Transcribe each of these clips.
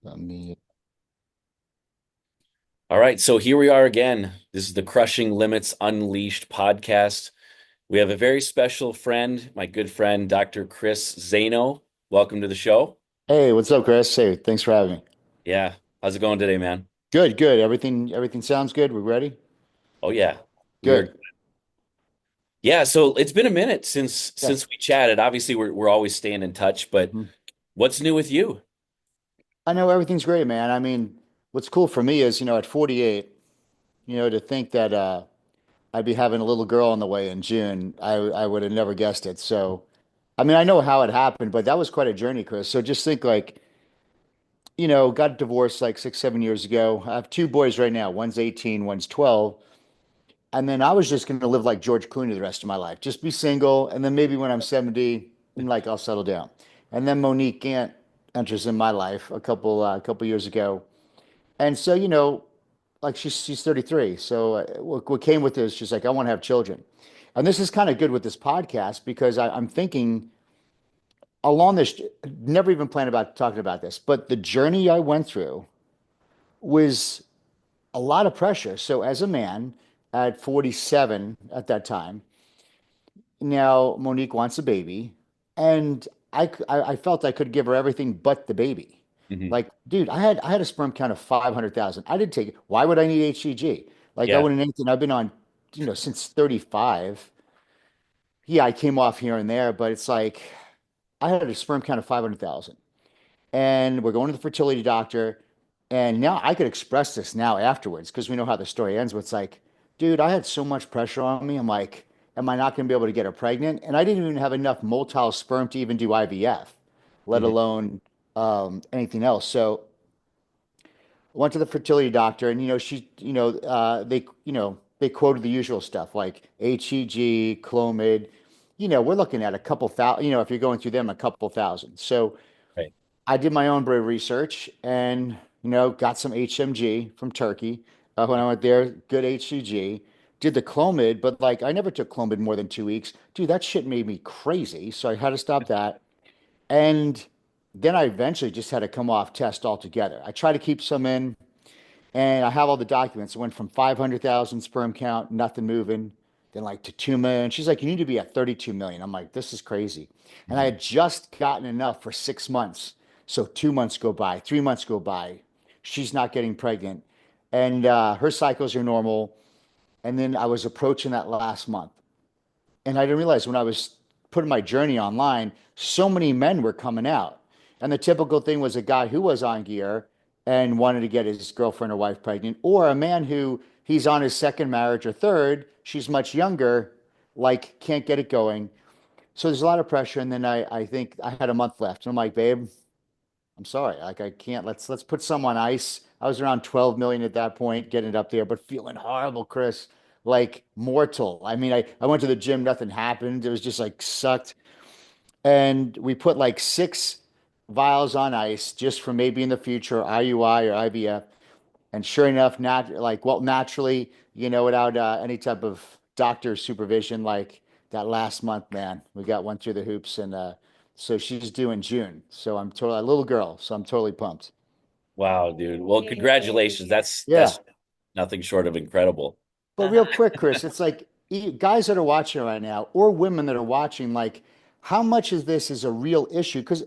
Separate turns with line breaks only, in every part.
Let me.
All right, so here we are again. This is the Crushing Limits Unleashed podcast. We have a very special friend, my good friend, Dr. Chris Zaino. Welcome to the show.
Hey, what's up, Chris? Hey, thanks for having me.
Yeah, how's it going today, man?
Good, good. Everything sounds good. We're ready?
Oh yeah, we are.
Good.
Yeah, so it's been a minute since
Yeah.
since we chatted. Obviously, we're always staying in touch, but
Mhm.
what's new with you?
I know everything's great, man. I mean, what's cool for me is, at 48, to think that I'd be having a little girl on the way in June, I would have never guessed it. So, I mean, I know how it happened, but that was quite a journey, Chris. So just think like, got divorced like 6, 7 years ago. I have two boys right now. One's 18, one's 12. And then I was just going to live like George Clooney the rest of my life, just be single. And then maybe when I'm 70, like I'll settle down. And then Monique Gant enters in my life a couple years ago. And so, like she's 33. So what came with this, she's like, I want to have children. And this is kind of good with this podcast because I'm thinking along this, never even planned about talking about this, but the journey I went through was a lot of pressure. So as a man at 47 at that time, now Monique wants a baby, and I felt I could give her everything but the baby.
Mhm.
Like, dude, I had a sperm count of 500,000. I didn't take it. Why would I need HCG? Like, I
Yeah,
wouldn't anything. I've been on, since 35. Yeah, I came off here and there, but it's like I had a sperm count of 500,000. And we're going to the fertility doctor. And now I could express this now afterwards because we know how the story ends. But it's like, dude, I had so much pressure on me. I'm like, am I not going to be able to get her pregnant? And I didn't even have enough motile sperm to even do IVF, let
mhm.
alone anything else. So I went to the fertility doctor, and they quoted the usual stuff like HEG, Clomid. We're looking at a couple thousand. If you're going through them, a couple thousand. So
Right.
I did my own brew research and, got some HMG from Turkey. When I went there, good HCG. Did the Clomid, but like I never took Clomid more than 2 weeks. Dude, that shit made me crazy. So I had to stop that. And then I eventually just had to come off test altogether. I try to keep some in, and I have all the documents. It went from 500,000 sperm count, nothing moving, then like to 2 million. She's like, you need to be at 32 million. I'm like, this is crazy. And I
Mhm.
had just gotten enough for 6 months. So 2 months go by, 3 months go by. She's not getting pregnant. And her cycles are normal. And then I was approaching that last month. And I didn't realize when I was putting my journey online, so many men were coming out. And the typical thing was a guy who was on gear and wanted to get his girlfriend or wife pregnant, or a man who he's on his second marriage or third, she's much younger, like can't get it going. So there's a lot of pressure. And then I think I had a month left. And I'm like, babe, I'm sorry. Like I can't, let's put some on ice. I was around 12 million at that point, getting it up there, but feeling horrible, Chris. Like mortal. I mean, I went to the gym, nothing happened. It was just like sucked. And we put like 6 vials on ice just for maybe in the future, IUI or IVF. And sure enough, naturally, without any type of doctor supervision, like that last month, man, we got one through the hoops, and so she's due in June. So I'm totally a little girl, so I'm totally pumped.
Wow, dude. Well, congratulations. That's
Yeah,
that's nothing short of incredible.
but real quick, Chris, it's like guys that are watching right now, or women that are watching, like how much of this is a real issue? Because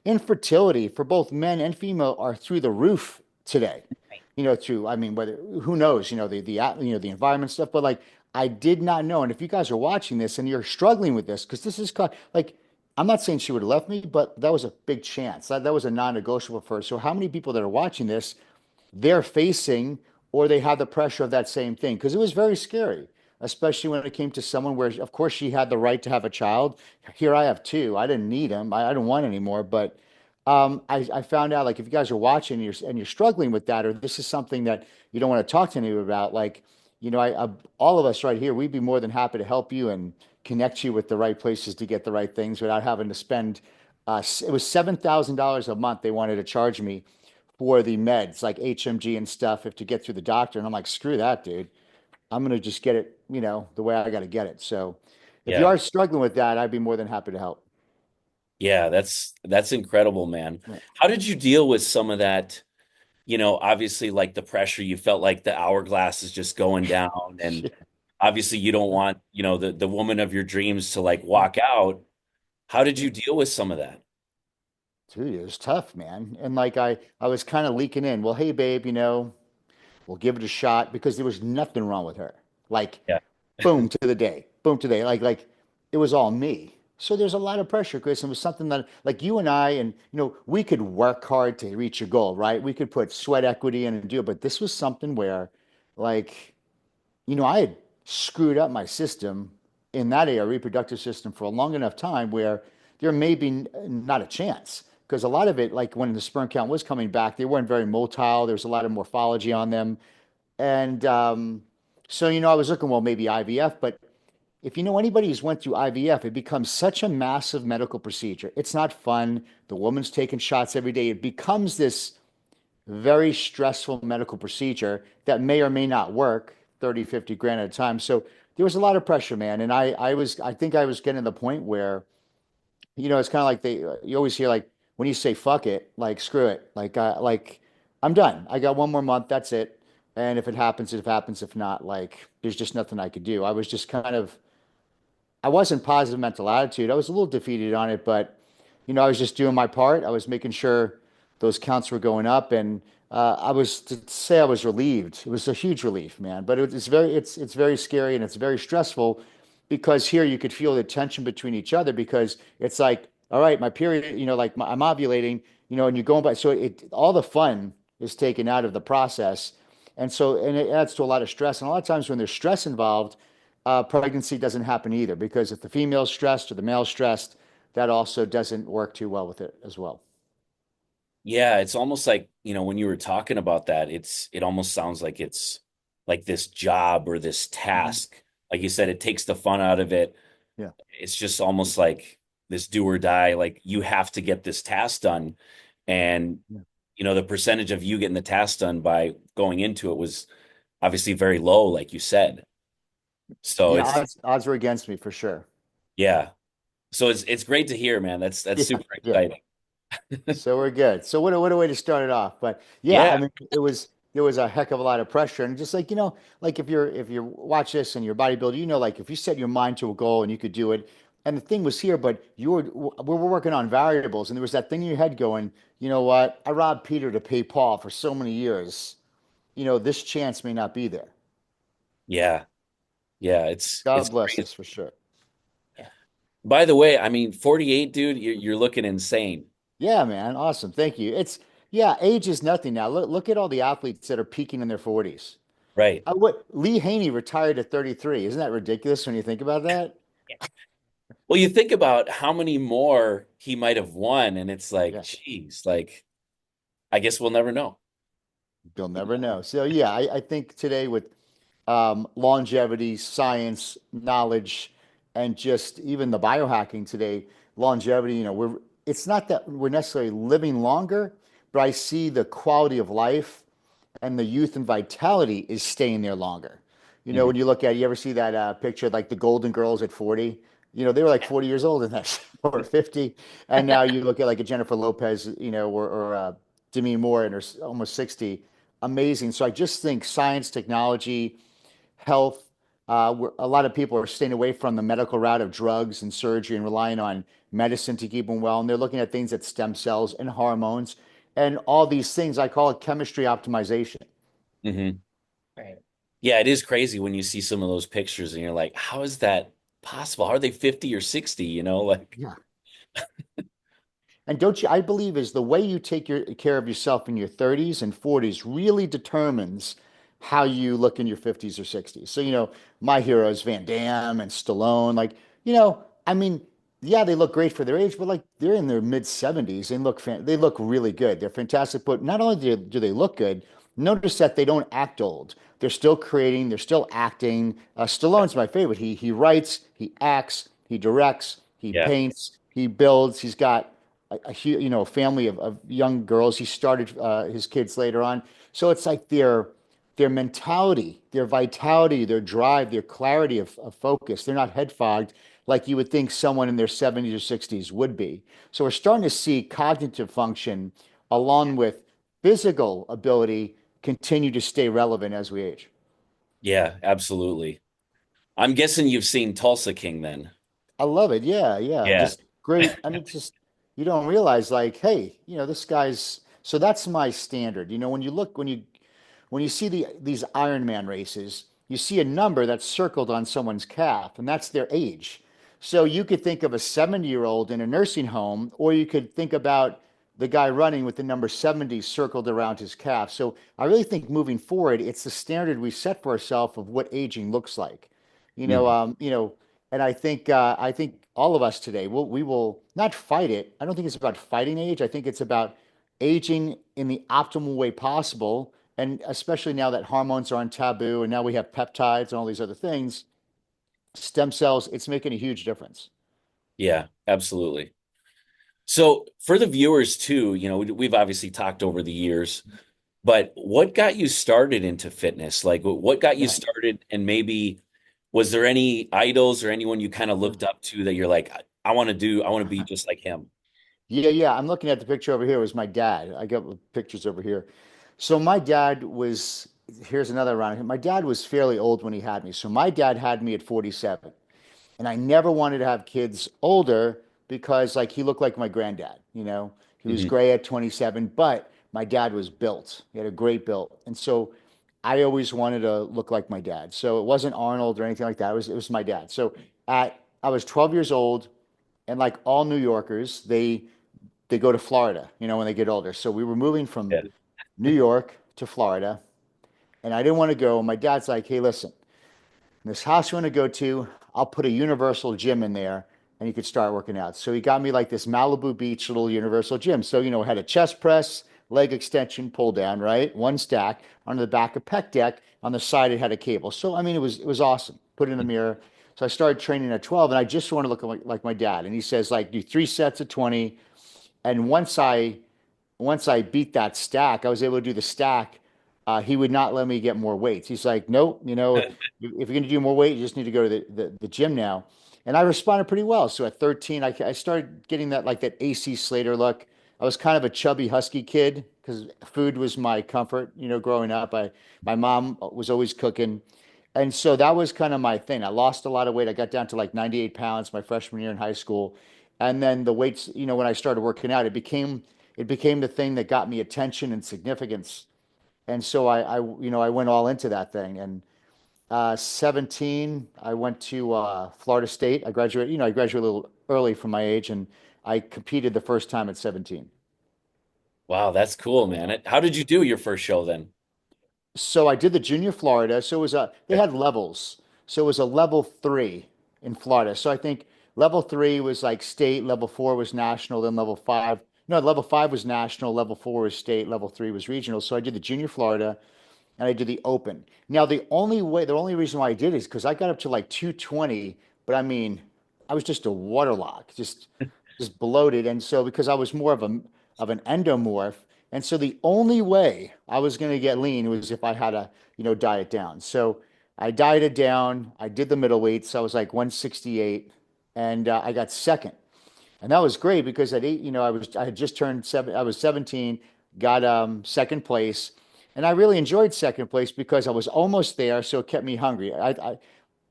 infertility for both men and female are through the roof today. Through I mean, whether who knows, the environment stuff, but like I did not know. And if you guys are watching this and you're struggling with this, because this is like I'm not saying she would have left me, but that was a big chance. That was a non-negotiable for her. So how many people that are watching this, they're facing or they have the pressure of that same thing? Because it was very scary, especially when it came to someone where, of course, she had the right to have a child. Here I have two. I didn't need him. I don't want any more. But I found out like if you guys are watching and you're struggling with that, or this is something that you don't want to talk to anyone about, like, all of us right here, we'd be more than happy to help you and connect you with the right places to get the right things without having to spend. It was $7,000 a month they wanted to charge me for the meds like HMG and stuff if to get through the doctor. And I'm like, screw that, dude. I'm gonna just get it, the way I got to get it. So if you
Yeah.
are struggling with that, I'd be more than happy to help.
Yeah, that's incredible, man.
Yeah.
How did you deal with some of that? Obviously like the pressure, you felt like the hourglass is just going down, and obviously you don't want, the woman of your dreams to like walk out. How did
Yeah.
you deal with some of that?
Dude, it was tough, man. And like I was kind of leaking in. Well, hey, babe, we'll give it a shot because there was nothing wrong with her. Like,
Yeah.
boom to the day, boom to the day. Like it was all me. So there's a lot of pressure, Chris. It was something that like you and I, and we could work hard to reach a goal, right? We could put sweat equity in and do it. But this was something where, like, I had screwed up my system in that area, reproductive system, for a long enough time where there may be not a chance. Because a lot of it, like when the sperm count was coming back, they weren't very motile. There was a lot of morphology on them. And so, I was looking, well, maybe IVF. But if you know anybody who's went through IVF, it becomes such a massive medical procedure. It's not fun. The woman's taking shots every day. It becomes this very stressful medical procedure that may or may not work 30, 50 grand at a time. So there was a lot of pressure, man. And I think I was getting to the point where, it's kind of like you always hear like when you say fuck it, like screw it, like I'm done. I got one more month. That's it. And if it happens, it happens. If not, like there's just nothing I could do. I was just kind of I wasn't positive mental attitude. I was a little defeated on it, but I was just doing my part. I was making sure those counts were going up, and I was to say I was relieved. It was a huge relief, man. But it's very scary and it's very stressful because here you could feel the tension between each other because it's like, all right, my period, like I'm ovulating, and you're going by. So all the fun is taken out of the process, and it adds to a lot of stress. And a lot of times when there's stress involved pregnancy doesn't happen either because if the female's stressed or the male's stressed, that also doesn't work too well with it as well.
Yeah, it's almost like, when you were talking about that, it almost sounds like it's like this job or this
Mhm.
task. Like you said, it takes the fun out of it.
Yeah.
It's just almost like this do or die, like you have to get this task done. And,
Yeah.
the percentage of you getting the task done by going into it was obviously very low, like you said. So
Yeah,
it's,
odds were against me for sure.
yeah. So it's great to hear, man. That's
Yeah,
super
yeah.
exciting.
So we're good. So what a way to start it off. But yeah,
Yeah.
I mean, there was a heck of a lot of pressure, and just like like if you watch this and you're a bodybuilder, like if you set your mind to a goal and you could do it. And the thing was here, but we were working on variables, and there was that thing in your head going, you know what? I robbed Peter to pay Paul for so many years. This chance may not be there.
Yeah. Yeah. It's
God bless
crazy.
us for sure.
By the way, I mean, 48, dude, you're looking insane.
Yeah, man. Awesome. Thank you. Yeah, age is nothing now. Look at all the athletes that are peaking in their 40s.
Right.
What Lee Haney retired at 33. Isn't that ridiculous when you think about that?
Well, you think about how many more he might have won, and it's like,
Yeah,
geez, like, I guess we'll never know.
you'll never know. So yeah, I think today with longevity, science, knowledge, and just even the biohacking today, longevity, it's not that we're necessarily living longer, but I see the quality of life and the youth and vitality is staying there longer.
Mhm.
When you look at, you ever see that picture like the Golden Girls at 40? They were like 40 years old in that, or 50. And now you look at like a Jennifer Lopez, or Demi Moore and her almost 60. Amazing. So I just think science, technology, health, a lot of people are staying away from the medical route of drugs and surgery and relying on medicine to keep them well. And they're looking at things at stem cells and hormones and all these things. I call it chemistry optimization.
Mhm. Yeah, it is crazy when you see some of those pictures and you're like, how is that possible? How are they 50 or 60? Like,
Yeah. And don't you, I believe is the way you take care of yourself in your 30s and 40s really determines how you look in your 50s or 60s. So, my heroes, Van Damme and Stallone, like, I mean, yeah, they look great for their age, but like they're in their mid 70s. They look really good. They're fantastic. But not only do they look good, notice that they don't act old. They're still creating, they're still acting. Stallone's my favorite. He writes, he acts, he directs, he
yeah,
paints, he builds. He's got a family of young girls. He started his kids later on. So it's like their mentality, their vitality, their drive, their clarity of focus. They're not head fogged. like you would think someone in their 70s or 60s would be. So we're starting to see cognitive function along with physical ability continue to stay relevant as we age.
Yeah, absolutely. I'm guessing you've seen Tulsa King then.
I love it. Yeah, yeah.
Yeah.
Just great. I mean, just you don't realize like, hey, this guy's so that's my standard. When you look when you see these Ironman races, you see a number that's circled on someone's calf, and that's their age. So you could think of a 70-year-old in a nursing home, or you could think about the guy running with the number 70 circled around his calf. So I really think moving forward, it's the standard we set for ourselves of what aging looks like. You know,
Mhm.
um, you know, and I think all of us today we will not fight it. I don't think it's about fighting age. I think it's about aging in the optimal way possible. And especially now that hormones are on taboo and now we have peptides and all these other things, stem cells, it's making a huge difference.
Yeah, absolutely. So for the viewers too, we've obviously talked over the years, but what got you started into fitness? Like what got you
Yeah.
started and maybe was there any idols or anyone you kind of looked up to that you're like, I want to be just like him?
Yeah, yeah. I'm looking at the picture over here. It was my dad. I got pictures over here. So my dad was, here's another round. My dad was fairly old when he had me. So my dad had me at 47. And I never wanted to have kids older because like he looked like my granddad. He was
Mhm.
gray at 27, but my dad was built. He had a great build. And so I always wanted to look like my dad. So it wasn't Arnold or anything like that. It was my dad. So I was 12 years old, and like all New Yorkers, they go to Florida, when they get older. So we were moving from
Yeah.
New York to Florida, and I didn't want to go. My dad's like, "Hey, listen, this house you want to go to, I'll put a universal gym in there and you could start working out." So he got me like this Malibu Beach little universal gym. So, it had a chest press, leg extension, pull down, right? One stack on the back, a pec deck. On the side, it had a cable. So, I mean, it was awesome. Put it in the mirror. So I started training at 12 and I just want to look like my dad. And he says, like, do 3 sets of 20. And once I beat that stack, I was able to do the stack. He would not let me get more weights. He's like, nope, if you're going to do more weight, you just need to go to the gym now. And I responded pretty well. So at 13, I started getting that AC Slater look. I was kind of a chubby, husky kid because food was my comfort, growing up. My mom was always cooking. And so that was kind of my thing. I lost a lot of weight. I got down to like 98 pounds my freshman year in high school. And then the weights, when I started working out, it became the thing that got me attention and significance. And so I went all into that thing. And 17, I went to Florida State. I graduated a little early for my age, and I competed the first time at 17.
Wow, that's cool, man. How did you do your first show then?
So I did the junior Florida. So they
Okay.
had levels. So it was a level 3 in Florida. So I think level 3 was like state, level 4 was national, then level 5. No, level 5 was national, level 4 was state, level 3 was regional. So I did the junior Florida and I did the open. Now the only reason why I did is because I got up to like 220, but I mean, I was just a waterlock, just bloated. And so because I was more of an endomorph, and so the only way I was going to get lean was if I had to, diet down. So I dieted down. I did the middle weights. I was like 168, and I got second. And that was great because at 8, I had just turned seven. I was 17, got second place, and I really enjoyed second place because I was almost there, so it kept me hungry.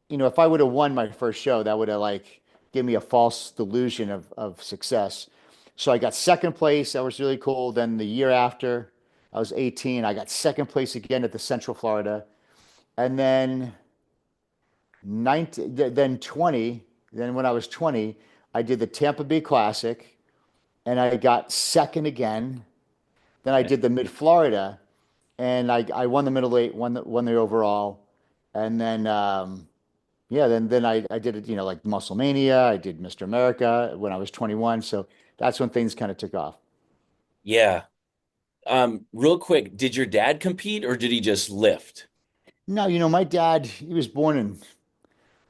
If I would have won my first show, that would have like given me a false delusion of success. So I got second place. That was really cool. Then the year after, I was 18. I got second place again at the Central Florida, and then 19, then 20. Then when I was 20, I did the Tampa Bay Classic and I got second again. Then I did the Mid Florida, and I won the middle eight, won the overall, and then yeah, then I did it, like Muscle Mania. I did Mr. America when I was 21, so that's when things kind of took off.
Yeah. Real quick, did your dad compete or did he just lift?
No, my dad, he was born in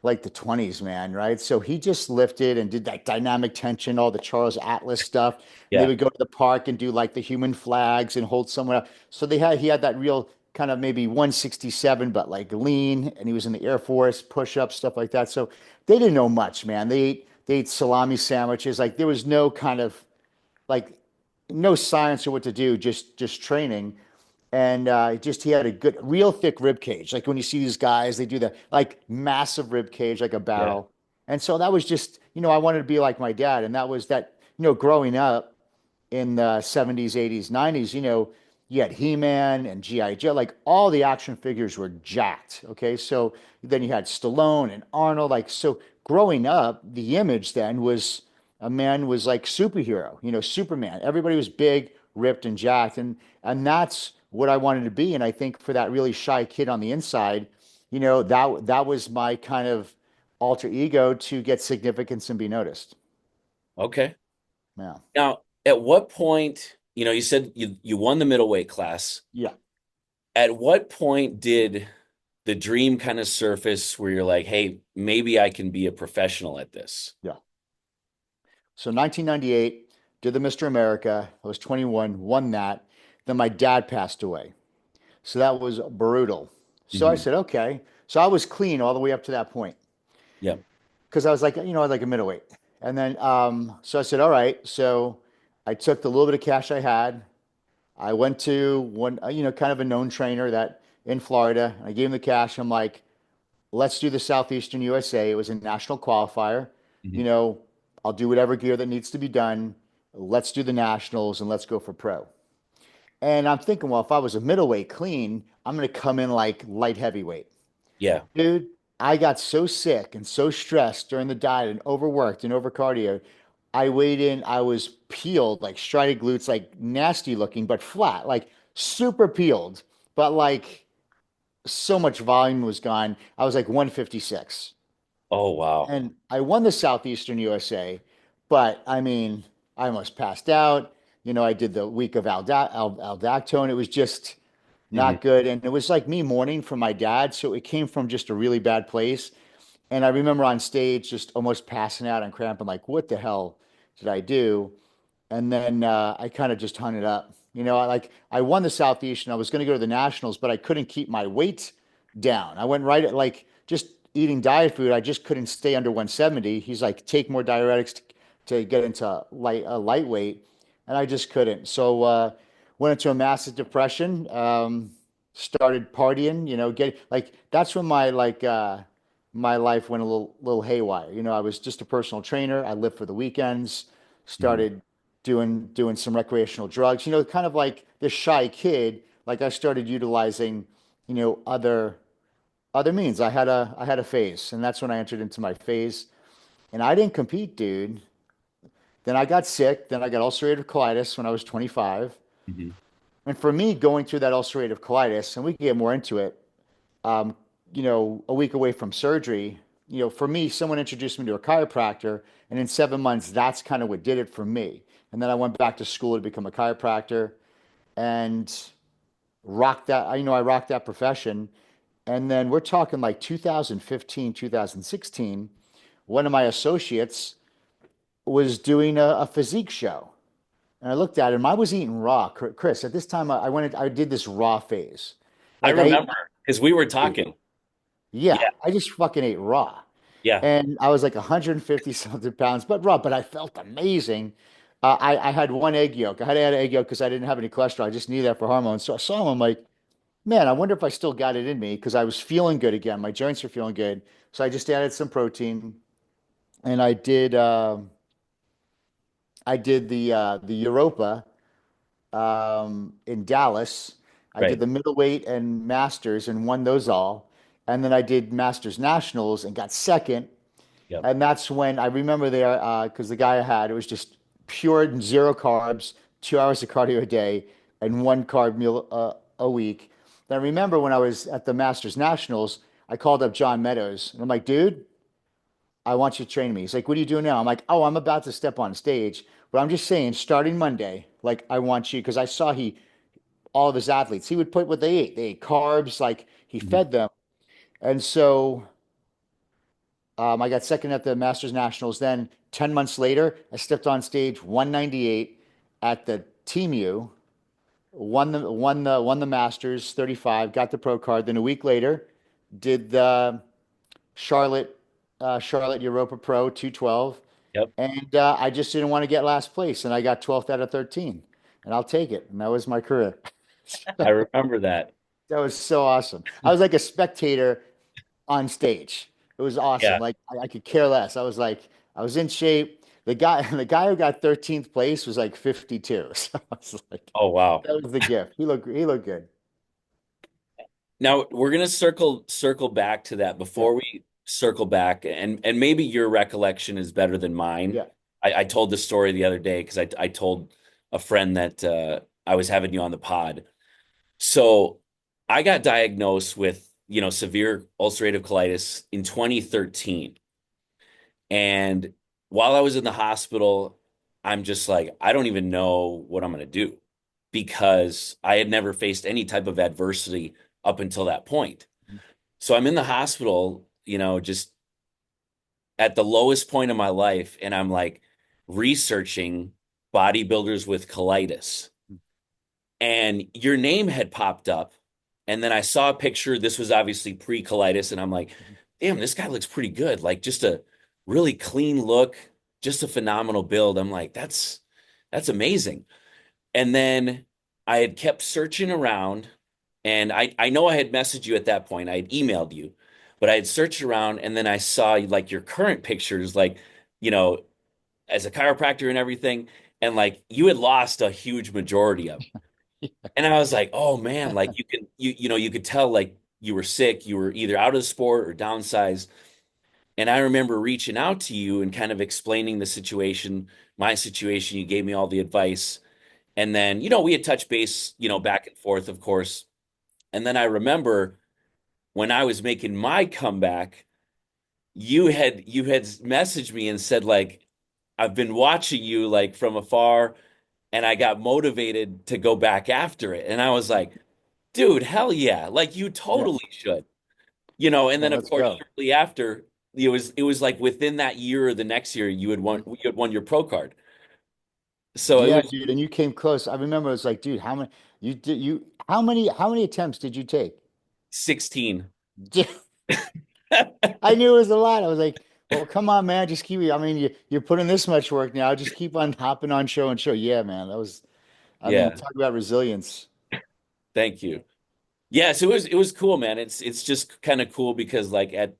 like the 20s, man, right? So he just lifted and did that dynamic tension, all the Charles Atlas stuff. And they
Yeah.
would go to the park and do like the human flags and hold someone up. So he had that real kind of maybe 167, but like lean, and he was in the Air Force, push-ups, stuff like that. So they didn't know much, man. They ate salami sandwiches. Like there was no kind of like no science or what to do, just training. And just he had a good, real thick rib cage. Like when you see these guys, they do the like massive rib cage, like a
Yeah.
barrel. And so that was just, I wanted to be like my dad. And that was that, growing up in the 70s, 80s, 90s, you had He-Man and G.I. Joe, like all the action figures were jacked. Okay. So then you had Stallone and Arnold. Like, so growing up, the image then was a man was like superhero, Superman. Everybody was big, ripped, and jacked. And that's what I wanted to be. And I think for that really shy kid on the inside, that was my kind of alter ego to get significance and be noticed.
Okay.
Yeah.
Now, at what point, you said you won the middleweight class.
Yeah.
At what point did the dream kind of surface where you're like, hey, maybe I can be a professional at this?
Yeah. So 1998, did the Mr. America. I was 21, won that. Then my dad passed away. So that was brutal. So I
Hmm.
said, okay. So I was clean all the way up to that point
Yep.
because I was like, like a middleweight. And then, so I said, all right. So I took the little bit of cash I had. I went to one, kind of a known trainer that in Florida. I gave him the cash. I'm like, let's do the Southeastern USA. It was a national qualifier.
Hmm.
You know, I'll do whatever gear that needs to be done. Let's do the nationals and let's go for pro. And I'm thinking, well, if I was a middleweight clean, I'm going to come in like light heavyweight.
Yeah.
Dude, I got so sick and so stressed during the diet and overworked and over cardio. I weighed in, I was peeled, like striated glutes, like nasty looking, but flat, like super peeled, but like so much volume was gone. I was like 156.
Oh, wow.
And I won the Southeastern USA, but I mean, I almost passed out. I did the week of aldactone. It was just
Hmm.
not good. And it was like me mourning for my dad. So it came from just a really bad place. And I remember on stage just almost passing out and cramping, like, what the hell did I do? And then I kind of just hung it up. I won the Southeast and I was going to go to the Nationals, but I couldn't keep my weight down. I went right at like just eating diet food. I just couldn't stay under 170. He's like, take more diuretics to get into lightweight, and I just couldn't. So went into a massive depression. Started partying. Get like that's when my life went a little haywire. I was just a personal trainer. I lived for the weekends.
Hmm.
Started doing some recreational drugs. Kind of like this shy kid. Like I started utilizing, other means. I had a phase, and that's when I entered into my phase. And I didn't compete, dude. Then I got sick. Then I got ulcerative colitis when I was 25.
Hmm.
And for me, going through that ulcerative colitis, and we can get more into it, um, a week away from surgery, for me, someone introduced me to a chiropractor, and in 7 months, that's kind of what did it for me. And then I went back to school to become a chiropractor and rocked that. I rocked that profession. And then we're talking like 2015, 2016. One of my associates was doing a physique show. And I looked at him. I was eating raw, Chris. At this time, I went. I did this raw phase.
I
Like
remember because we were talking.
yeah,
Yeah.
I just fucking ate raw.
Yeah.
And I was like 150 something pounds, but raw. But I felt amazing. I had one egg yolk. I had to add an egg yolk because I didn't have any cholesterol. I just needed that for hormones. So I saw him. I'm like, man, I wonder if I still got it in me because I was feeling good again. My joints were feeling good. So I just added some protein, and I did the Europa in Dallas. I did
Right.
the middleweight and masters and won those all. And then I did masters nationals and got second.
Yep.
And that's when I remember there, because the guy I had, it was just pure and zero carbs, 2 hours of cardio a day, and one carb meal a week. Then I remember when I was at the Masters Nationals, I called up John Meadows, and I'm like, dude, I want you to train me. He's like, what are you doing now? I'm like, oh, I'm about to step on stage, but I'm just saying, starting Monday, like, I want you, because I saw all of his athletes, he would put what they ate. They ate carbs, like, he
Mhm.
fed them. And so I got second at the Masters Nationals. Then 10 months later, I stepped on stage 198 at the Team U. won the Masters 35, got the pro card. Then a week later, did the Charlotte Europa Pro 212,
Yep.
and I just didn't want to get last place, and I got 12th out of 13, and I'll take it. And that was my career.
I remember that.
That was so awesome. I was like a spectator on stage. It was awesome.
Yeah.
Like I could care less. I was like, I was in shape. The guy who got 13th place was like 52. So I was like,
Oh, wow.
that was the gift. He looked good.
Now we're gonna circle back to that
Yeah.
before we circle back, and maybe your recollection is better than mine.
Yeah.
I told the story the other day because I told a friend that I was having you on the pod. So I got diagnosed with, severe ulcerative colitis in 2013. And while I was in the hospital, I'm just like, I don't even know what I'm going to do because I had never faced any type of adversity up until that point. So I'm in the hospital, just at the lowest point of my life, and I'm like researching bodybuilders with colitis. And your name had popped up. And then I saw a picture. This was obviously pre-colitis. And I'm like, damn, this guy looks pretty good. Like just a really clean look, just a phenomenal build. I'm like, that's amazing. And then I had kept searching around, and I know I had messaged you at that point. I had emailed you, but I had searched around, and then I saw like your current pictures, like, you know, as a chiropractor and everything, and like you had lost a huge majority of. And I was like, oh man, like you could tell like you were sick, you were either out of the sport or downsized. And I remember reaching out to you and kind of explaining the situation, my situation. You gave me all the advice. And then, we had touched base, back and forth, of course. And then I remember when I was making my comeback, you had messaged me and said, like, I've been watching you like from afar, and I got motivated to go back after it. And I was like, dude, hell yeah. Like you
Yeah.
totally should. And
Well,
then of
let's
course
go.
shortly after, it was like within that year or the next year you had won your pro card. So it
Yeah,
was
dude, and you came close. I remember it was like, dude, how many attempts did you take?
16.
I knew it was a lot. I was like, well, come on, man, just keep. I mean, you're putting this much work now. Just keep on hopping on show and show. Yeah, man, that was. I mean,
Yeah,
talk about resilience.
thank you. Yes, it was cool, man. It's just kind of cool because like at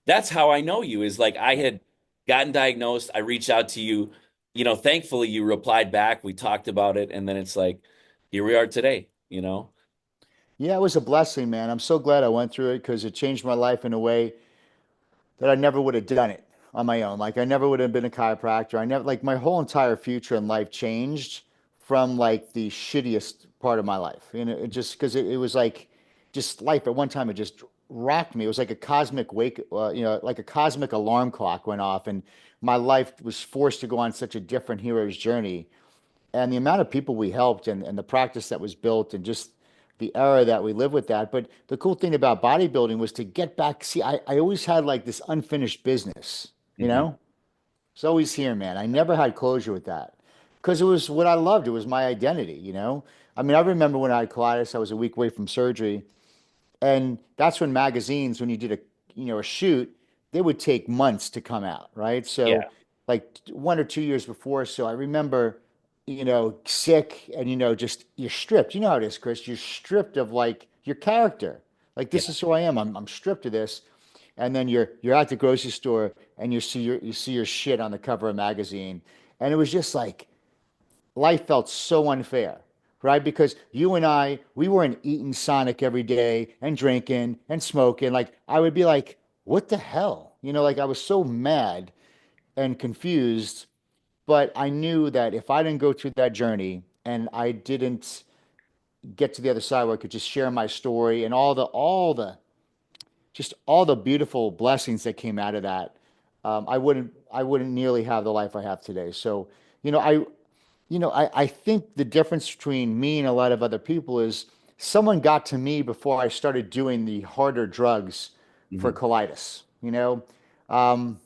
that's how I know you is like I
Yeah.
had gotten diagnosed, I reached out to you, thankfully you replied back, we talked about it, and then it's like here we are today.
Yeah, it was a blessing, man. I'm so glad I went through it because it changed my life in a way that I never would have done it on my own. Like I never would have been a chiropractor. I never like my whole entire future in life changed from like the shittiest part of my life. And it just because it was like just life at one time it just rocked me. It was like a cosmic wake, like a cosmic alarm clock went off and my life was forced to go on such a different hero's journey and the amount of people we helped and the practice that was built and just the era that we live with that. But the cool thing about bodybuilding was to get back. See, I always had like this unfinished business, you
Hmm.
know? It's always here, man. I never had closure with that because it was what I loved. It was my identity, you know? I mean, I remember when I had colitis, I was a week away from surgery. And that's when magazines, when you did a shoot, they would take months to come out, right? So
Yeah,
like 1 or 2 years before. So I remember, sick and, just you're stripped. You know how it is, Chris. You're stripped of like your character. Like
yeah,
this is who I am. I'm stripped of this. And then you're at the grocery store and you see your shit on the cover of a magazine. And it was just like life felt so unfair, right? Because you and we weren't eating Sonic every day and drinking and smoking. Like, I would be like, what the hell? Like I was so mad and confused, but I knew that if I didn't go through that journey and I didn't get to the other side where I could just share my story and all the beautiful blessings that came out of that, I wouldn't nearly have the life I have today. So, you know, I I think the difference between me and a lot of other people is someone got to me before I started doing the harder drugs for
hmm,
colitis. Um,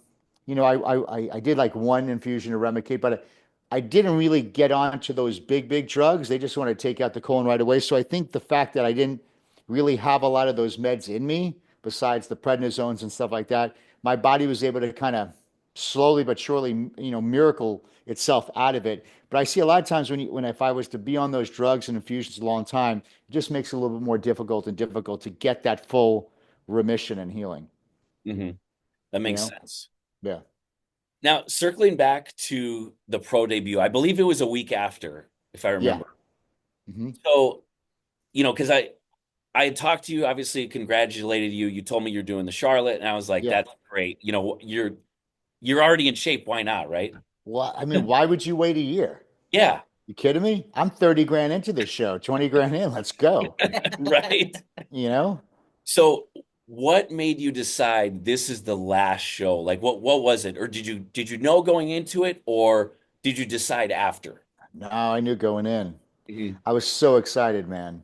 I did like one infusion of Remicade, but I didn't really get onto those big drugs. They just want to take out the colon right away. So I think the fact that I didn't really have a lot of those meds in me, besides the prednisones and stuff like that, my body was able to kind of slowly but surely, miracle itself out of it. But I see a lot of times when if I was to be on those drugs and infusions a long time, it just makes it a little bit more difficult and difficult to get that full remission and healing,
Hmm. That
you
makes
know?
sense.
Yeah.
Now, circling back to the pro debut, I believe it was a week after, if I
Yeah.
remember.
Hmm.
So, because I had talked to you, obviously congratulated you. You told me you're doing the Charlotte, and I was like,
Yeah.
that's great. You're already in shape. Why not, right?
Well, I mean, why would you wait a year?
Yeah,
You kidding me? I'm 30 grand into this show, 20 grand in. Let's go.
right.
You know?
So, what made you decide this is the last show? Like, what was it? Or did you know going into it, or did you decide after?
No, I knew going in.
Mhm.
I was so excited, man.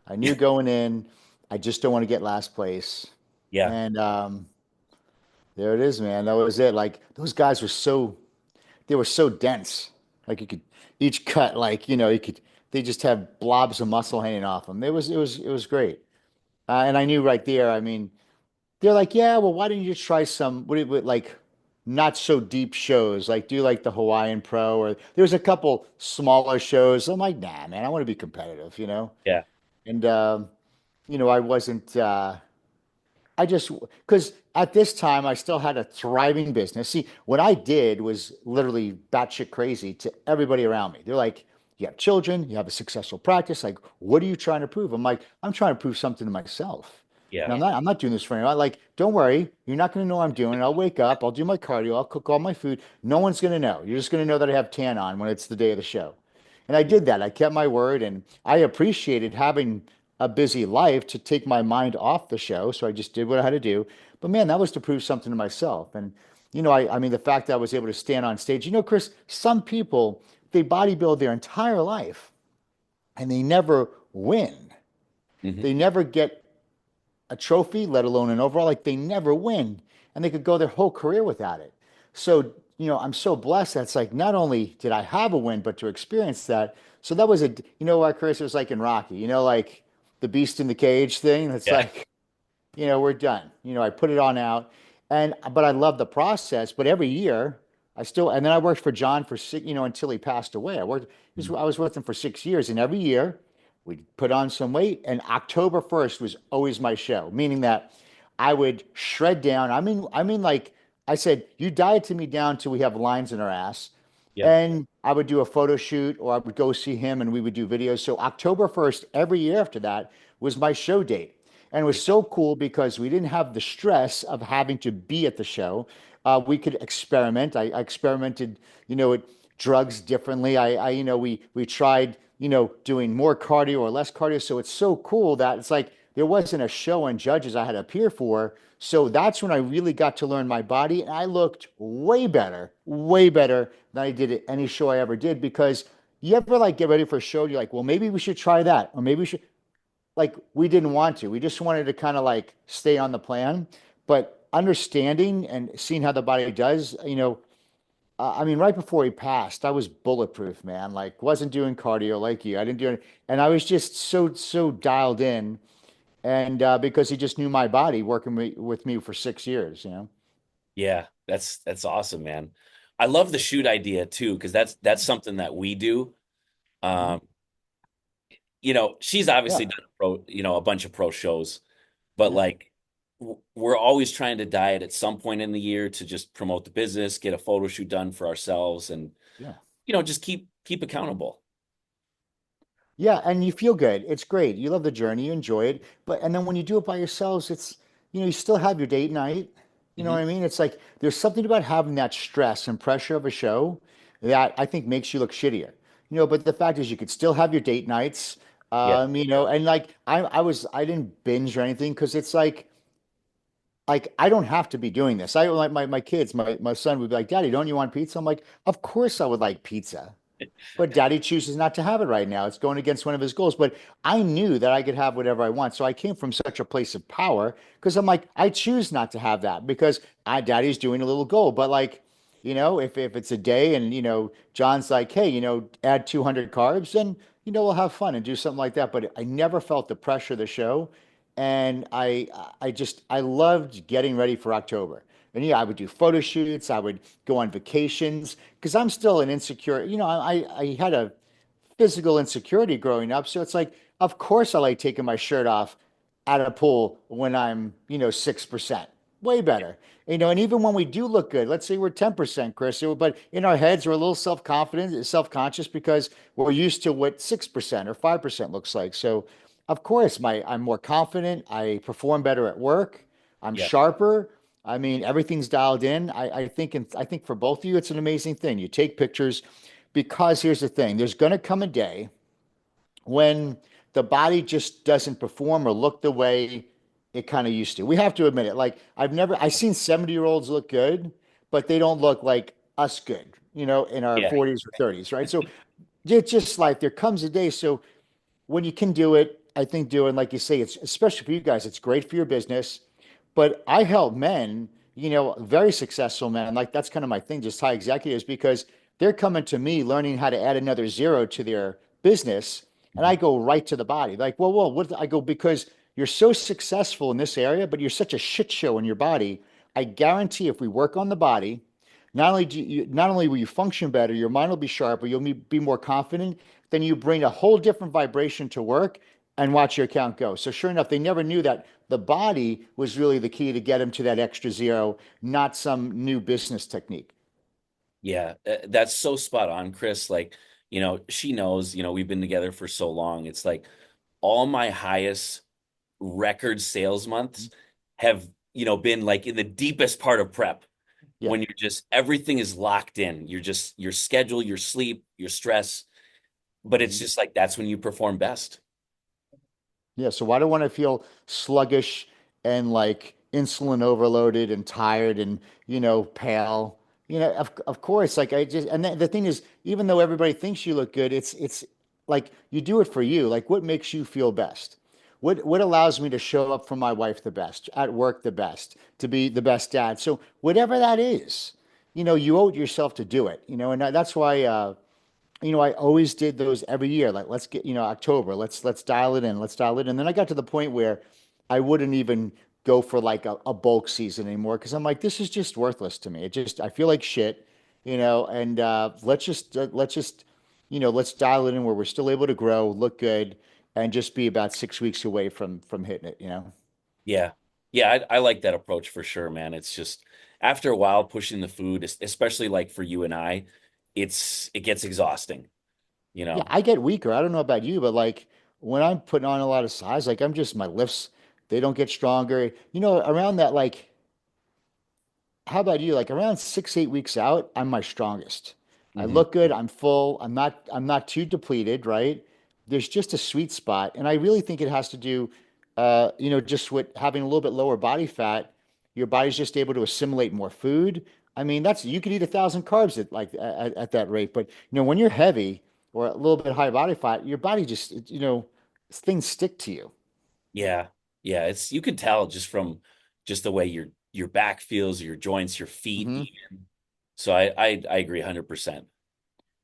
I knew going in, I just don't want to get last place.
Yeah,
And there it is, man. That was it. Like those guys were they were so dense. Like you could each cut, like, they just have blobs of muscle hanging off them. It was great. And I knew right there, I mean, they're like, yeah, well, why don't you just try some, like, not so deep shows, like do like the Hawaiian Pro, or there's a couple smaller shows. I'm like, nah, man, I want to be competitive, you know?
yeah,
And, I wasn't, I just, because at this time I still had a thriving business. See, what I did was literally batshit crazy to everybody around me. They're like, you have children, you have a successful practice. Like, what are you trying to prove? I'm like, I'm trying to prove something to myself.
yeah,
And I'm not doing this for anyone. Like, don't worry, you're not going to know what I'm doing. I'll wake up, I'll do my cardio, I'll cook all my food. No one's going to know. You're just going to know that I have tan on when it's the day of the show. And I did that. I kept my word, and I appreciated having a busy life to take my mind off the show. So I just did what I had to do. But man, that was to prove something to myself. And, I mean, the fact that I was able to stand on stage, Chris, some people, they bodybuild their entire life and they never win.
hmm
They never get a trophy, let alone an overall. Like they never win, and they could go their whole career without it. So, I'm so blessed that's like not only did I have a win, but to experience that. So that was what, Chris, it was like in Rocky, like the beast in the cage thing. It's
yeah,
like, we're done. I put it on out, but I love the process. But every year, and then I worked for John for six, until he passed away. I was with him for 6 years, and every year we'd put on some weight. And October 1st was always my show, meaning that I would shred down. I mean, like I said, you dieted me down till we have lines in our ass.
yeah,
And I would do a photo shoot or I would go see him and we would do videos. So October 1st, every year after that was my show date. And it was
yeah,
so cool because we didn't have the stress of having to be at the show. We could experiment. I experimented, with drugs differently. We tried, doing more cardio or less cardio. So it's so cool that it's like there wasn't a show and judges I had to appear for. So that's when I really got to learn my body, and I looked way better than I did at any show I ever did. Because you ever like get ready for a show, you're like, well, maybe we should try that, or maybe we should like we didn't want to. We just wanted to kind of like stay on the plan. But understanding and seeing how the body does, I mean, right before he passed, I was bulletproof, man. Like, wasn't doing cardio like you. I didn't do it, and I was just so dialed in, and because he just knew my body, working with me for 6 years.
yeah. That's awesome, man. I love the shoot idea too, because that's something that we do.
Mhm.
Um, she's
Yeah,
obviously done a bunch of pro shows, but
yeah,
like we're always trying to diet at some point in the year to just promote the business, get a photo shoot done for ourselves, and
yeah.
just keep accountable.
Yeah, and you feel good. It's great. You love the journey, you enjoy it. And then when you do it by yourselves, you still have your date night. You know what
Hmm.
I mean? It's like there's something about having that stress and pressure of a show that I think makes you look shittier. But the fact is you could still have your date nights.
Yeah,
And like I didn't binge or anything because it's like I don't have to be doing this. I like my kids, my son would be like, Daddy, don't you want pizza? I'm like, of course I would like pizza. But daddy chooses not to have it right now. It's going against one of his goals. But I knew that I could have whatever I want. So I came from such a place of power because I'm like, I choose not to have that because daddy's doing a little goal. But like, if it's a day and, John's like, hey, add 200 carbs, then, we'll have fun and do something like that. But I never felt the pressure of the show. And I loved getting ready for October. And yeah, I would do photo shoots. I would go on vacations because I'm still an insecure, I had a physical insecurity growing up. So it's like, of course I like taking my shirt off at a pool when I'm, 6%. Way better. And even when we do look good, let's say we're 10%, Chris, but in our heads, we're a little self-confident, self-conscious because we're used to what 6% or 5% looks like. So, of course, I'm more confident. I perform better at work. I'm
Yeah.
sharper. I mean, everything's dialed in. I think for both of you, it's an amazing thing. You take pictures because here's the thing: there's going to come a day when the body just doesn't perform or look the way it kind of used to. We have to admit it. Like I've seen 70-year-olds look good, but they don't look like us good, in our
Yeah.
40s or 30s, right? So it's just like there comes a day. So when you can do it, I think doing, like you say, it's especially for you guys, it's great for your business. But I help men, very successful men. Like that's kind of my thing, just high executives, because they're coming to me learning how to add another zero to their business. And I go right to the body. Like, whoa, what? I go, because you're so successful in this area, but you're such a shit show in your body. I guarantee if we work on the body, not only will you function better, your mind will be sharper, you'll be more confident, then you bring a whole different vibration to work and watch your account go. So sure enough, they never knew that the body was really the key to get them to that extra zero, not some new business technique.
Yeah, that's so spot on, Chris. Like, she knows, we've been together for so long. It's like all my highest record sales months have, been like in the deepest part of prep
Yeah.
when you're just everything is locked in. You're just your schedule, your sleep, your stress, but it's
Mhm.
just like that's when you perform best.
Yeah, so why do I want to feel sluggish and like insulin overloaded and tired and, pale? Of course, like and the thing is, even though everybody thinks you look good, it's like you do it for you. Like what makes you feel best? What allows me to show up for my wife the best, at work the best, to be the best dad? So whatever that is, you owe it yourself to do it, and that's why I always did those every year. Like, let's get, October, let's dial it in, let's dial it in. And then I got to the point where I wouldn't even go for like a bulk season anymore because I'm like, this is just worthless to me. I feel like shit, and let's dial it in where we're still able to grow, look good, and just be about 6 weeks away from hitting it.
Yeah. Yeah, I like that approach for sure, man. It's just after a while pushing the food, especially like for you and I, it gets exhausting, you
Yeah,
know.
I get weaker. I don't know about you, but like when I'm putting on a lot of size, like my lifts, they don't get stronger. Around that, like, how about you? Like around 6, 8 weeks out, I'm my strongest. I
Hmm.
look good. I'm full. I'm not too depleted, right? There's just a sweet spot. And I really think it has to do, just with having a little bit lower body fat, your body's just able to assimilate more food. I mean, you could eat 1,000 carbs at that rate. But, when you're heavy or a little bit high body fat, your body just, things stick to you.
Yeah. Yeah, it's you can tell just from just the way your back feels, your joints, your feet
Mhm.
even. So I agree 100%.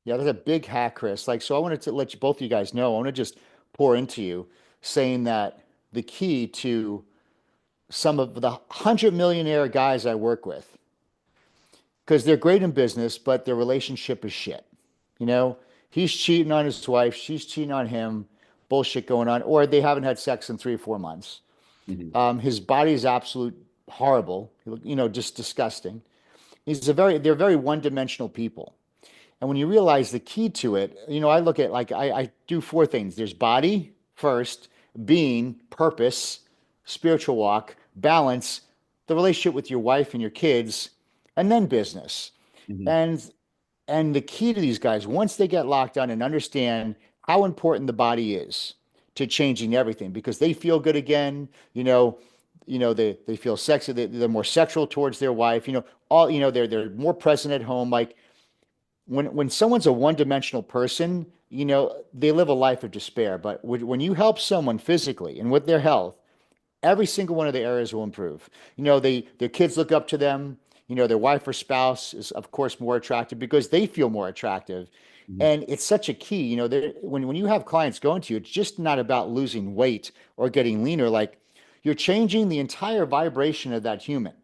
Yeah, that's a big hack, Chris. Like, so I wanted to let both of you guys know. I want to just pour into you, saying that the key to some of the 100 millionaire guys I work with, because they're great in business, but their relationship is shit. You know, he's cheating on his wife, she's cheating on him, bullshit going on, or they haven't had sex in 3 or 4 months.
Hmm.
His body is absolute horrible, just disgusting. They're very one-dimensional people. And when you realize the key to it, I look at like I do four things. There's body first, being, purpose, spiritual walk, balance, the relationship with your wife and your kids, and then business.
Hmm.
And and the key to these guys, once they get locked on and understand how important the body is to changing everything, because they feel good again, they feel sexy, they're more sexual towards their wife, they're more present at home. Like when someone's a one-dimensional person, they live a life of despair. But when you help someone physically and with their health, every single one of the areas will improve. Their kids look up to them. their wife or spouse is, of course, more attractive because they feel more attractive.
Mhm.
And it's such a key, when you have clients going to you, it's just not about losing weight or getting leaner. Like you're changing the entire vibration of that human.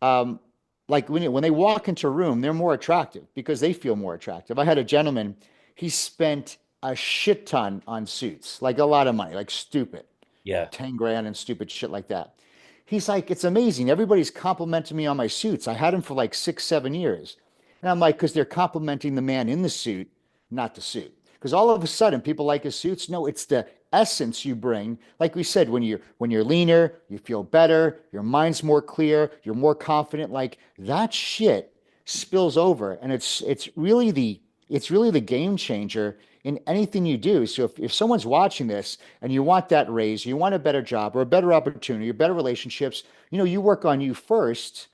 Um, like when they walk into a room, they're more attractive because they feel more attractive. I had a gentleman, he spent a shit ton on suits, like a lot of money, like stupid.
Yeah.
10 grand and stupid shit like that. He's like, it's amazing. Everybody's complimenting me on my suits. I had them for like 6, 7 years. And I'm like, because they're complimenting the man in the suit, not the suit. Because all of a sudden people like his suits. No, it's the essence you bring. Like we said, when you're leaner, you feel better, your mind's more clear, you're more confident. Like that shit spills over. And it's really the game changer in anything you do. So if someone's watching this and you want that raise, you want a better job or a better opportunity or better relationships, you work on you first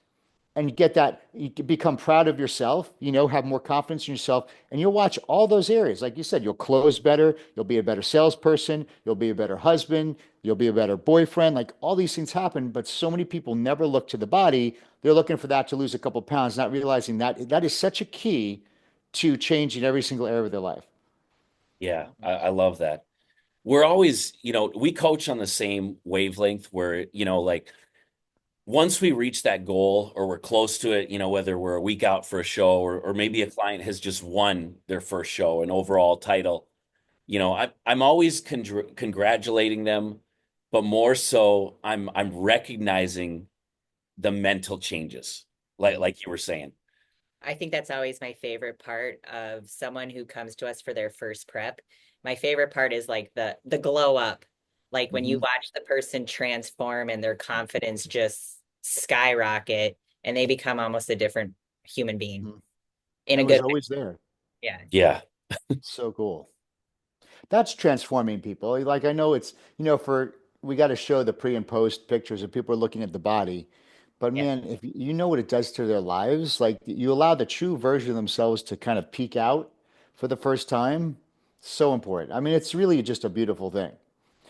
and get that, you become proud of yourself, have more confidence in yourself, and you'll watch all those areas. Like you said, you'll close better, you'll be a better salesperson, you'll be a better husband, you'll be a better boyfriend. Like all these things happen, but so many people never look to the body. They're looking for that to lose a couple pounds, not realizing that that is such a key to changing every single area of their life.
Yeah. I love that. We're always, we coach on the same wavelength where, like once we reach that goal or we're close to it, whether we're a week out for a show or maybe a client has just won their first show, an overall title, I'm always congratulating them, but more so I'm recognizing the mental changes, like you were saying.
I think that's always my favorite part of someone who comes to us for their first prep. My favorite part is like the glow up. Like when you
Mhm.
watch the person transform and their confidence just skyrocket and they become almost a different human being
Mhm.
in
And
a
it was
good way.
always there.
Yeah.
Yeah.
So cool. That's transforming people. Like I know it's, for we got to show the pre and post pictures of people are looking at the body. But
Yeah.
man, if you know what it does to their lives, like you allow the true version of themselves to kind of peek out for the first time, so important. I mean, it's really just a beautiful thing.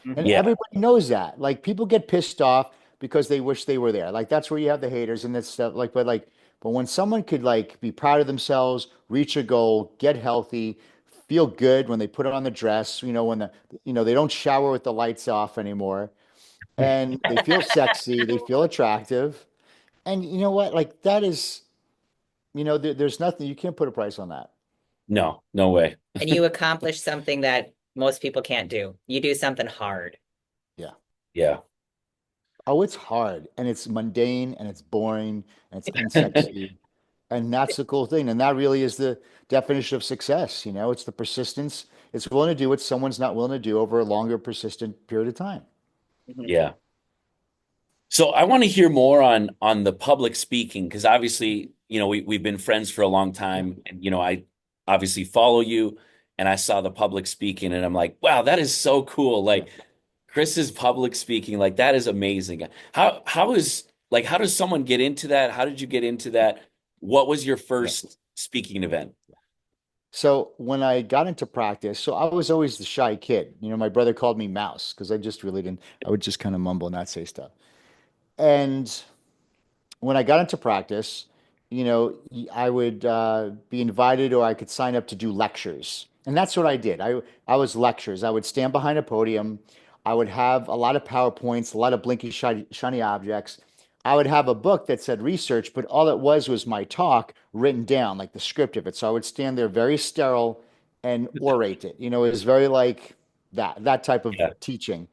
And
Mhm.
Yeah.
everybody knows that. Like people get pissed off because they wish they were there. Like that's where you have the haters and that stuff. But when someone could like be proud of themselves, reach a goal, get healthy, feel good when they put on the dress, when they don't shower with the lights off anymore, and they feel sexy, they feel attractive. And you know what? Like that is, there's nothing, you can't put a price on that.
No, no way.
And you accomplish something that most people can't do. You do something hard.
Yeah.
Yeah.
Oh, it's hard and it's mundane and it's boring and it's unsexy. And that's the cool thing. And that really is the definition of success. It's the persistence. It's willing to do what someone's not willing to do over a longer, persistent period of time.
Mhm.
Yeah. So I want to hear more on the public speaking because obviously, we've been friends for a long
Yeah.
time and I obviously follow you and I saw the public speaking and I'm like, wow, that is so cool.
Yeah.
Like Chris's public speaking, like that is amazing. How does someone get into that? How did you get into that? What was your
Yeah.
first speaking event?
So when I got into practice, so I was always the shy kid. My brother called me Mouse because I just really didn't, I would just kind of mumble and not say stuff. And when I got into practice, I would be invited or I could sign up to do lectures. And that's what I did. I was lectures. I would stand behind a podium. I would have a lot of PowerPoints, a lot of blinky, shiny objects. I would have a book that said research, but all it was my talk written down, like the script of it. So I would stand there very sterile and orate it. It was very like that type of
Yeah.
teaching,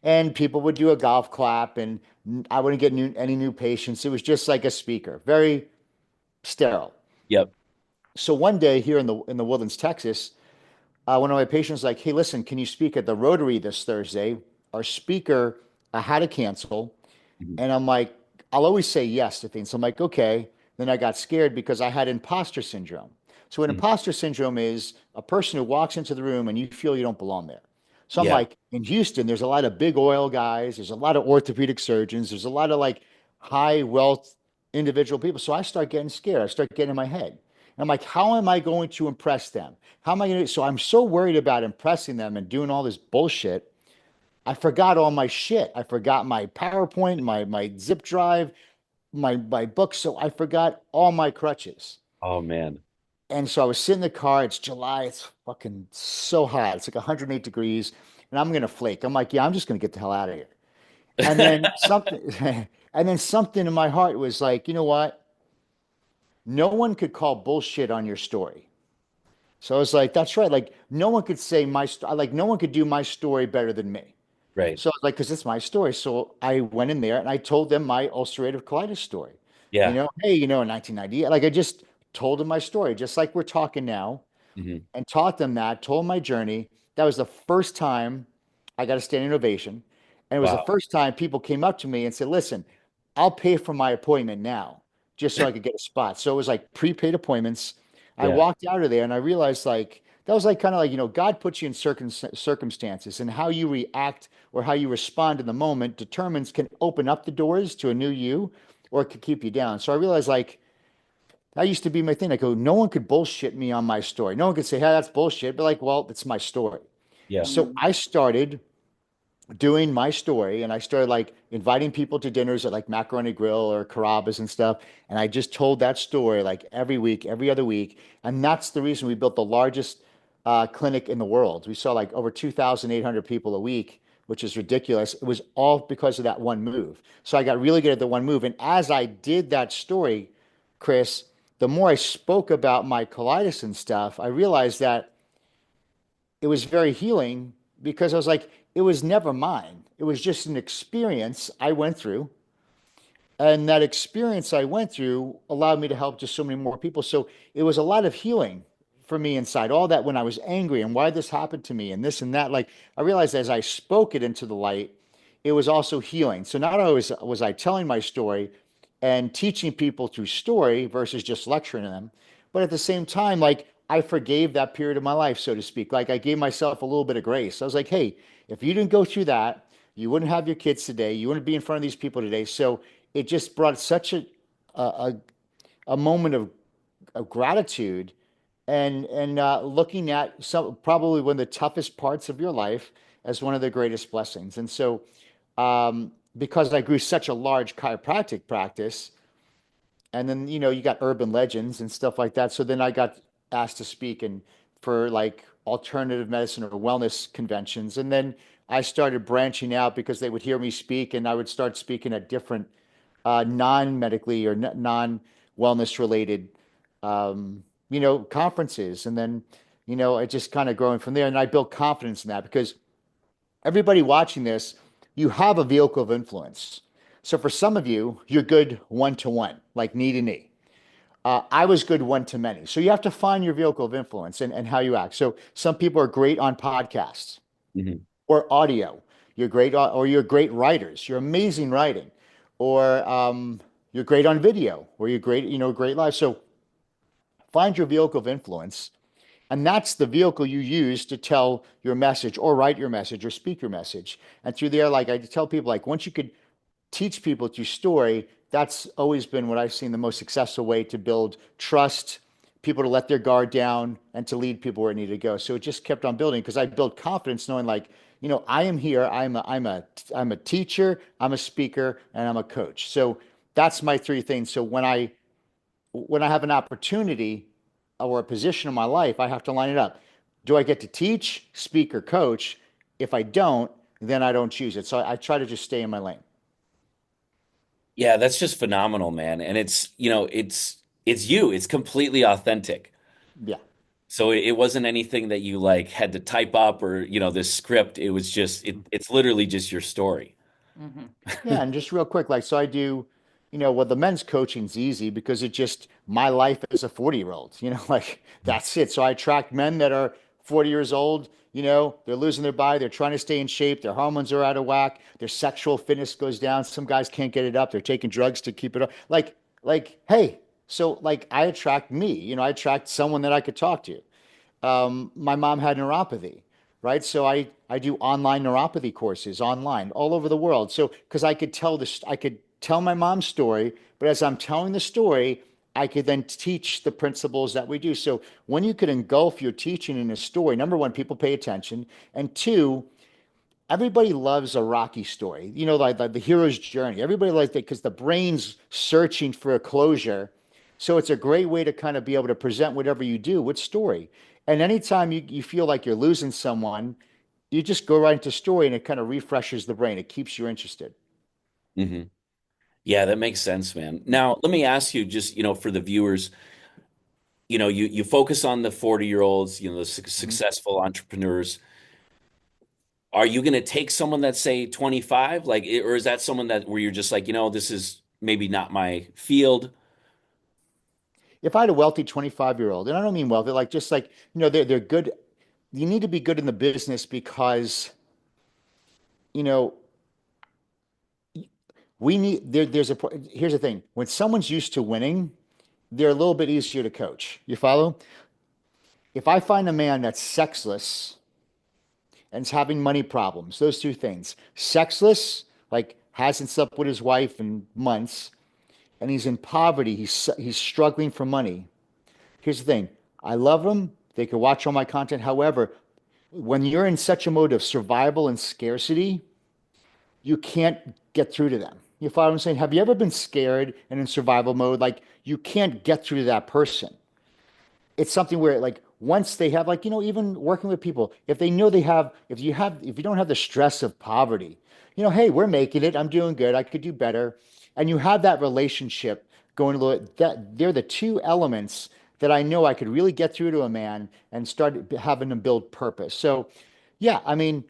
and people would do a golf clap and I wouldn't get any new patients. It was just like a speaker, very sterile.
Yep.
So one day here in the Woodlands, Texas, one of my patients was like, "Hey, listen, can you speak at the Rotary this Thursday?" Our speaker had to cancel,
Mhm.
and I'm like, I'll always say yes to things. So I'm like, okay. Then I got scared because I had imposter syndrome. So what
Mhm.
imposter syndrome is a person who walks into the room and you feel you don't belong there. So I'm
Yeah.
like, in Houston, there's a lot of big oil guys, there's a lot of orthopedic surgeons, there's a lot of like high wealth individual people. So I start getting scared. I start getting in my head. And I'm like, how am I going to impress them? How am I going to? So I'm so worried about impressing them and doing all this bullshit. I forgot all my shit. I forgot my PowerPoint, my zip drive. my book, so I forgot all my crutches.
Oh man.
And so I was sitting in the car. It's July. It's fucking so hot. It's like 108 degrees, and I'm gonna flake. I'm like, yeah, I'm just gonna get the hell out of here. And then something, and then something in my heart was like, you know what? No one could call bullshit on your story. So I was like, that's right. Like no one could say my story. Like no one could do my story better than me.
Right.
So I was like, because it's my story. So I went in there and I told them my ulcerative colitis story.
Yeah.
Hey, in 1990, like I just told them my story, just like we're talking now,
Hmm.
and taught them that, told my journey. That was the first time I got a standing ovation. And it was the
Wow.
first time people came up to me and said, listen, I'll pay for my appointment now just so I could get a spot. So it was like prepaid appointments. I
Yeah.
walked out of there and I realized like that was like kind of like, God puts you in circumstances, and how you react or how you respond in the moment determines can open up the doors to a new you or it could keep you down. So I realized like that used to be my thing. I go, no one could bullshit me on my story. No one could say, hey, that's bullshit. But like, well, it's my story.
Yeah.
So I started doing my story and I started like inviting people to dinners at like Macaroni Grill or Carrabba's and stuff. And I just told that story like every week, every other week. And that's the reason we built the largest clinic in the world. We saw like over 2,800 people a week, which is ridiculous. It was all because of that one move. So I got really good at the one move. And as I did that story, Chris, the more I spoke about my colitis and stuff, I realized that it was very healing because I was like, it was never mine. It was just an experience I went through. And that experience I went through allowed me to help just so many more people. So it was a lot of healing for me inside. All that when I was angry and why this happened to me and this and that. Like I realized as I spoke it into the light, it was also healing. So not only was I telling my story and teaching people through story versus just lecturing them, but at the same time, like I forgave that period of my life, so to speak. Like I gave myself a little bit of grace. I was like, hey, if you didn't go through that, you wouldn't have your kids today. You wouldn't be in front of these people today. So it just brought such a, a moment of gratitude and looking at some probably one of the toughest parts of your life as one of the greatest blessings. And so, because I grew such a large chiropractic practice, and then you got urban legends and stuff like that. So then I got asked to speak and for like alternative medicine or wellness conventions, and then I started branching out because they would hear me speak, and I would start speaking at different non-medically or non-wellness related, conferences. And then, it just kind of growing from there. And I built confidence in that because everybody watching this, you have a vehicle of influence. So for some of you, you're good one to one, like knee to knee. I was good one to many. So you have to find your vehicle of influence and how you act. So some people are great on podcasts
Hmm.
or audio. You're great, or you're great writers. You're amazing writing, or you're great on video, or you're great, great live. So find your vehicle of influence, and that's the vehicle you use to tell your message, or write your message, or speak your message. And through there, like I tell people, like once you could teach people through story, that's always been what I've seen the most successful way to build trust, people to let their guard down, and to lead people where it needed to go. So it just kept on building because I built confidence knowing like, I am here. I'm a teacher, I'm a speaker, and I'm a coach. So that's my three things. So when I have an opportunity or a position in my life, I have to line it up. Do I get to teach, speak, or coach? If I don't, then I don't choose it. So I try to just stay in my lane.
Yeah, that's just phenomenal, man. And it's you. It's completely authentic.
Yeah.
So it wasn't anything that you like had to type up or, this script. It was just it's literally just your story.
Hmm.
Yeah, and just real quick, like, so I do, well, the men's coaching's easy because it just my life as a 40-year-old, like that's it. So I attract men that are 40 years old, they're losing their body, they're trying to stay in shape, their hormones are out of whack, their sexual fitness goes down. Some guys can't get it up, they're taking drugs to keep it up. Hey, so like I attract me, I attract someone that I could talk to. My mom had neuropathy, right? So I do online neuropathy courses online all over the world. So because I could tell this, I could tell my mom's story, but as I'm telling the story, I could then teach the principles that we do. So when you could engulf your teaching in a story, number one, people pay attention, and two, everybody loves a Rocky story, like the hero's journey. Everybody likes it because the brain's searching for a closure. So it's a great way to kind of be able to present whatever you do with story. And anytime you feel like you're losing someone, you just go right into story and it kind of refreshes the brain. It keeps you interested.
Hmm. Yeah, that makes sense, man. Now, let me ask you just, for the viewers, you focus on the 40-year-olds, the
Mhm.
successful entrepreneurs. Are you going to take someone that's say 25, like, or is that someone that where you're just like, this is maybe not my field?
If I had a wealthy 25-year-old, and I don't mean wealthy, like just like, they're good. You need to be good in the business because, you know, here's the thing. When someone's used to winning, they're a little bit easier to coach. You follow? If I find a man that's sexless and is having money problems, those two things, sexless, like hasn't slept with his wife in months, and he's in poverty, he's struggling for money. Here's the thing. I love them. They can watch all my content. However, when you're in such a mode of survival and scarcity, you can't get through to them. You follow what I'm saying? Have you ever been scared and in survival mode? Like you can't get through to that person. It's something where like once they have like, even working with people, if they know if you don't have the stress of poverty, hey, we're making it. I'm doing good. I could do better. And you have that relationship going a little, that they're the two elements that I know I could really get through to a man and start having them build purpose. So yeah, I mean,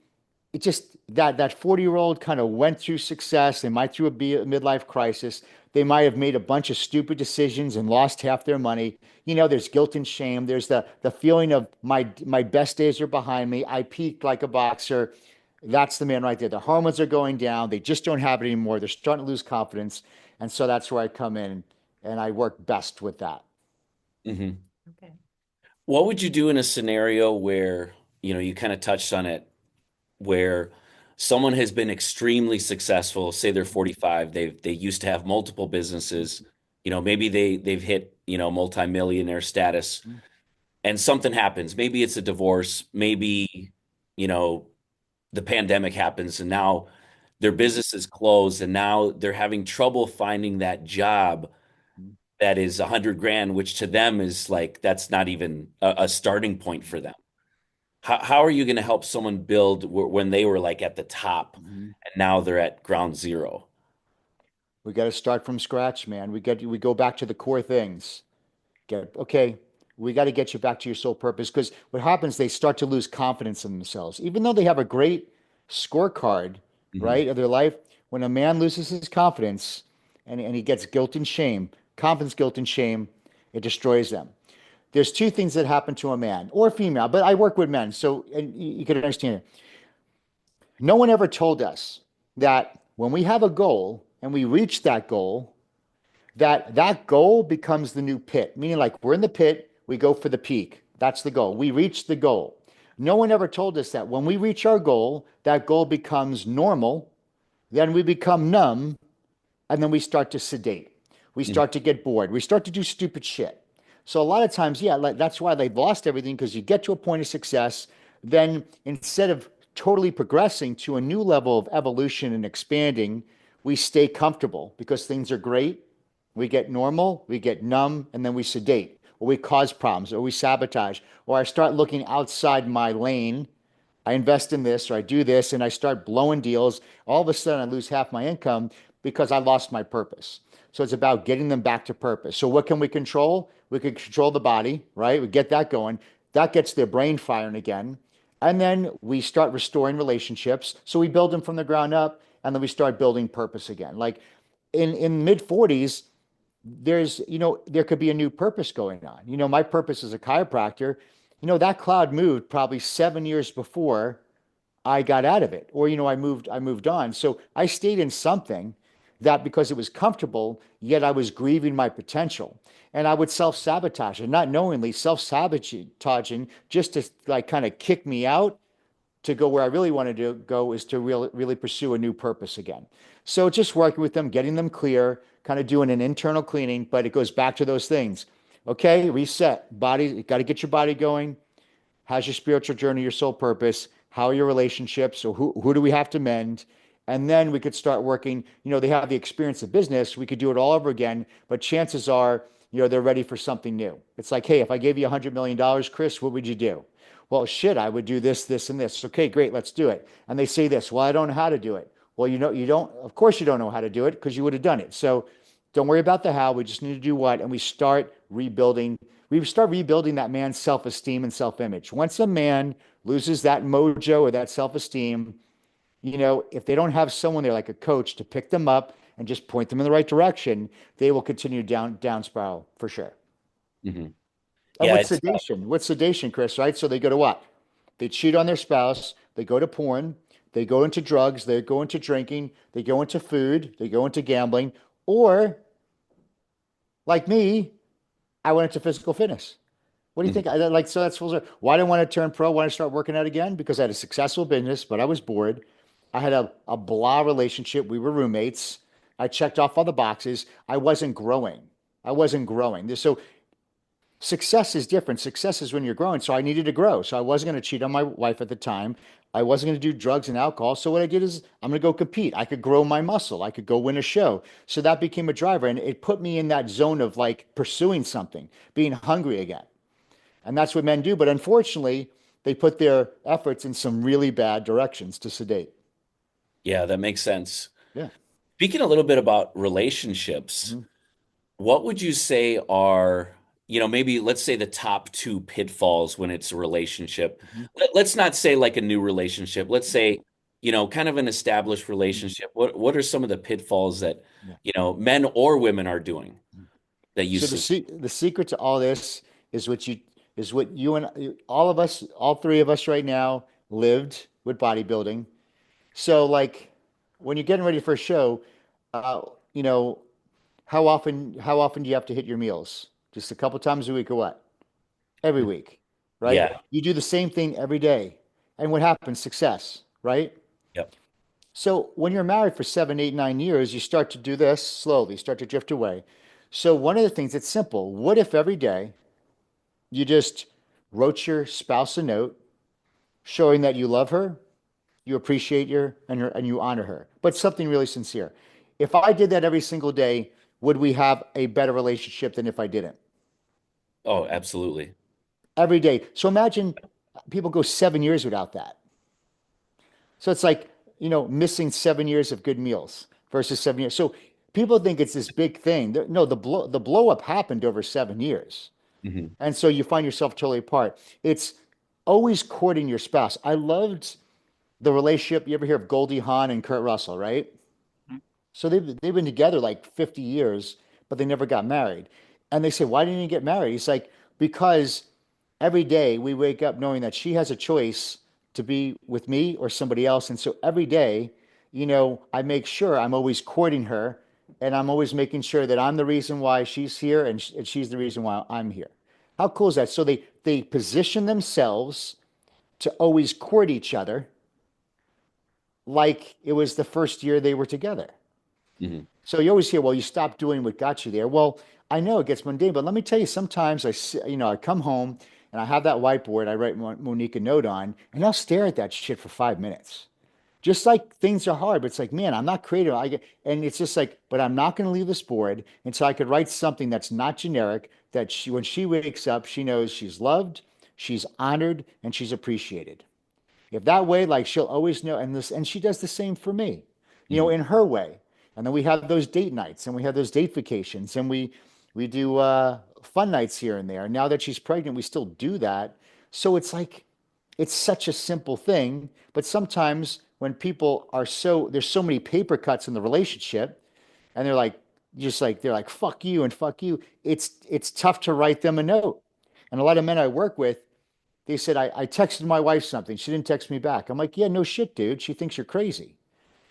it just that 40-year-old kind of went through success. They might through a midlife crisis. They might have made a bunch of stupid decisions and lost half their money. There's guilt and shame. There's the feeling of my best days are behind me. I peaked like a boxer. That's the man right there. The hormones are going down. They just don't have it anymore. They're starting to lose confidence. And so that's where I come in and I work best with that.
Hmm.
Okay.
What would you do in a scenario where, you kind of touched on it, where someone has been extremely successful, say they're 45, they used to have multiple businesses, maybe they've hit, multimillionaire status and something happens. Maybe it's a divorce, maybe, you know, the pandemic happens and now their business is closed and now they're having trouble finding that job that is 100 grand, which to them is like that's not even a starting point for them. How are you going to help someone build when they were like at the top
Mhm.
and now they're at ground zero?
We got to start from scratch, man. We go back to the core things. Okay, we got to get you back to your sole purpose because what happens, they start to lose confidence in themselves. Even though they have a great scorecard,
Hmm.
right, of their life, when a man loses his confidence and he gets guilt and shame, confidence, guilt, and shame, it destroys them. There's two things that happen to a man or a female, but I work with men, so and you can understand it. No one ever told us that when we have a goal and we reach that goal, that goal becomes the new pit, meaning like we're in the pit, we go for the peak. That's the goal. We reach the goal. No one ever told us that when we reach our goal, that goal becomes normal, then we become numb, and then we start to sedate. We
Hmm.
start to get bored. We start to do stupid shit. So a lot of times, yeah, like, that's why they've lost everything because you get to a point of success, then instead of totally progressing to a new level of evolution and expanding, we stay comfortable because things are great. We get normal, we get numb, and then we sedate, or we cause problems, or we sabotage, or I start looking outside my lane. I invest in this or I do this and I start blowing deals. All of a sudden, I lose half my income because I lost my purpose. So it's about getting them back to purpose. So what can we control? We can control the body, right? We get that going. That gets their brain firing again. And then we start restoring relationships. So we build them from the ground up and then we start building purpose again. Like in mid 40s, there could be a new purpose going on. My purpose as a chiropractor, that cloud moved probably 7 years before I got out of it, or I moved on. So I stayed in something that because it was comfortable, yet I was grieving my potential, and I would self-sabotage and not knowingly self-sabotaging just to like kind of kick me out to go where I really wanted to go is to really pursue a new purpose again. So just working with them, getting them clear, kind of doing an internal cleaning, but it goes back to those things. Okay, reset. Body, you got to get your body going. How's your spiritual journey, your soul purpose? How are your relationships? So who do we have to mend? And then we could start working. They have the experience of business. We could do it all over again, but chances are, they're ready for something new. It's like, hey, if I gave you $100 million, Chris, what would you do? Well, shit, I would do this, this, and this. Okay, great, let's do it. And they say this, well, I don't know how to do it. Well, you don't, of course you don't know how to do it because you would have done it. So don't worry about the how. We just need to do what. And we start rebuilding that man's self-esteem and self-image. Once a man loses that mojo or that self-esteem, if they don't have someone there like a coach to pick them up and just point them in the right direction, they will continue down spiral for sure.
Hmm.
And
Yeah,
what's
it's
sedation? What's sedation, Chris, right? So they go to what? They cheat on their spouse, they go to porn, they go into drugs, they go into drinking, they go into food, they go into gambling, or like me, I went into physical fitness. What do you
mhm.
think? So that's why did I want to turn pro? Why did I start working out again? Because I had a successful business, but I was bored. I had a blah relationship. We were roommates. I checked off all the boxes. I wasn't growing. I wasn't growing. So success is different. Success is when you're growing. So I needed to grow. So I wasn't going to cheat on my wife at the time. I wasn't going to do drugs and alcohol. So what I did is I'm going to go compete. I could grow my muscle. I could go win a show. So that became a driver. And it put me in that zone of like pursuing something, being hungry again. And that's what men do. But unfortunately, they put their efforts in some really bad directions to sedate.
Yeah, that makes sense.
Yeah.
Speaking a little bit about relationships,
Mhm.
what would you say are, maybe let's say the top two pitfalls when it's a relationship?
Mhm.
Let's not say like a new relationship. Let's say, kind of an established
Mhm.
relationship. What are some of the pitfalls that,
Yeah.
men or women are doing that you
So the
see?
se the secret to all this is what you and all of us, all three of us right now lived with bodybuilding. So like when you're getting ready for a show, uh, you know, how often do you have to hit your meals? Just a couple times a week or what? Every week, right?
Yeah.
You do the same thing every day. And what happens? Success, right?
Yep.
So when you're married for 7, 8, 9 years, you start to do this slowly, start to drift away. So one of the things, it's simple. What if every day you just wrote your spouse a note showing that you love her, you appreciate and you honor her, but something really sincere. If I did that every single day, would we have a better relationship than if I didn't?
Oh, absolutely.
Every day. So imagine people go 7 years without that. So it's like, missing 7 years of good meals versus 7 years. So people think it's this big thing. No, the blow up happened over 7 years.
Hmm.
And so you find yourself totally apart. It's always courting your spouse. I loved the relationship. You ever hear of Goldie Hawn and Kurt Russell, right? So they've been together like 50 years, but they never got married. And they say, why didn't you get married? He's like, because every day we wake up knowing that she has a choice to be with me or somebody else. And so every day, I make sure I'm always courting her and I'm always making sure that I'm the reason why she's here and she's the reason why I'm here. How cool is that? So they position themselves to always court each other like it was the first year they were together.
Hmm.
So you always hear, well, you stopped doing what got you there. Well, I know it gets mundane, but let me tell you, sometimes I come home and I have that whiteboard I write Monique a note on, and I'll stare at that shit for 5 minutes. Just like things are hard, but it's like, man, I'm not creative. And it's just like, but I'm not going to leave this board until I could write something that's not generic, that when she wakes up, she knows she's loved, she's honored, and she's appreciated. If that way, like she'll always know, and she does the same for me,
Hmm.
in her way. And then we have those date nights, and we have those date vacations, and we do fun nights here and there. Now that she's pregnant, we still do that. So it's like it's such a simple thing, but sometimes when people are there's so many paper cuts in the relationship, and they're like fuck you and fuck you. It's tough to write them a note. And a lot of men I work with, they said, I texted my wife something. She didn't text me back. I'm like, yeah, no shit, dude. She thinks you're crazy.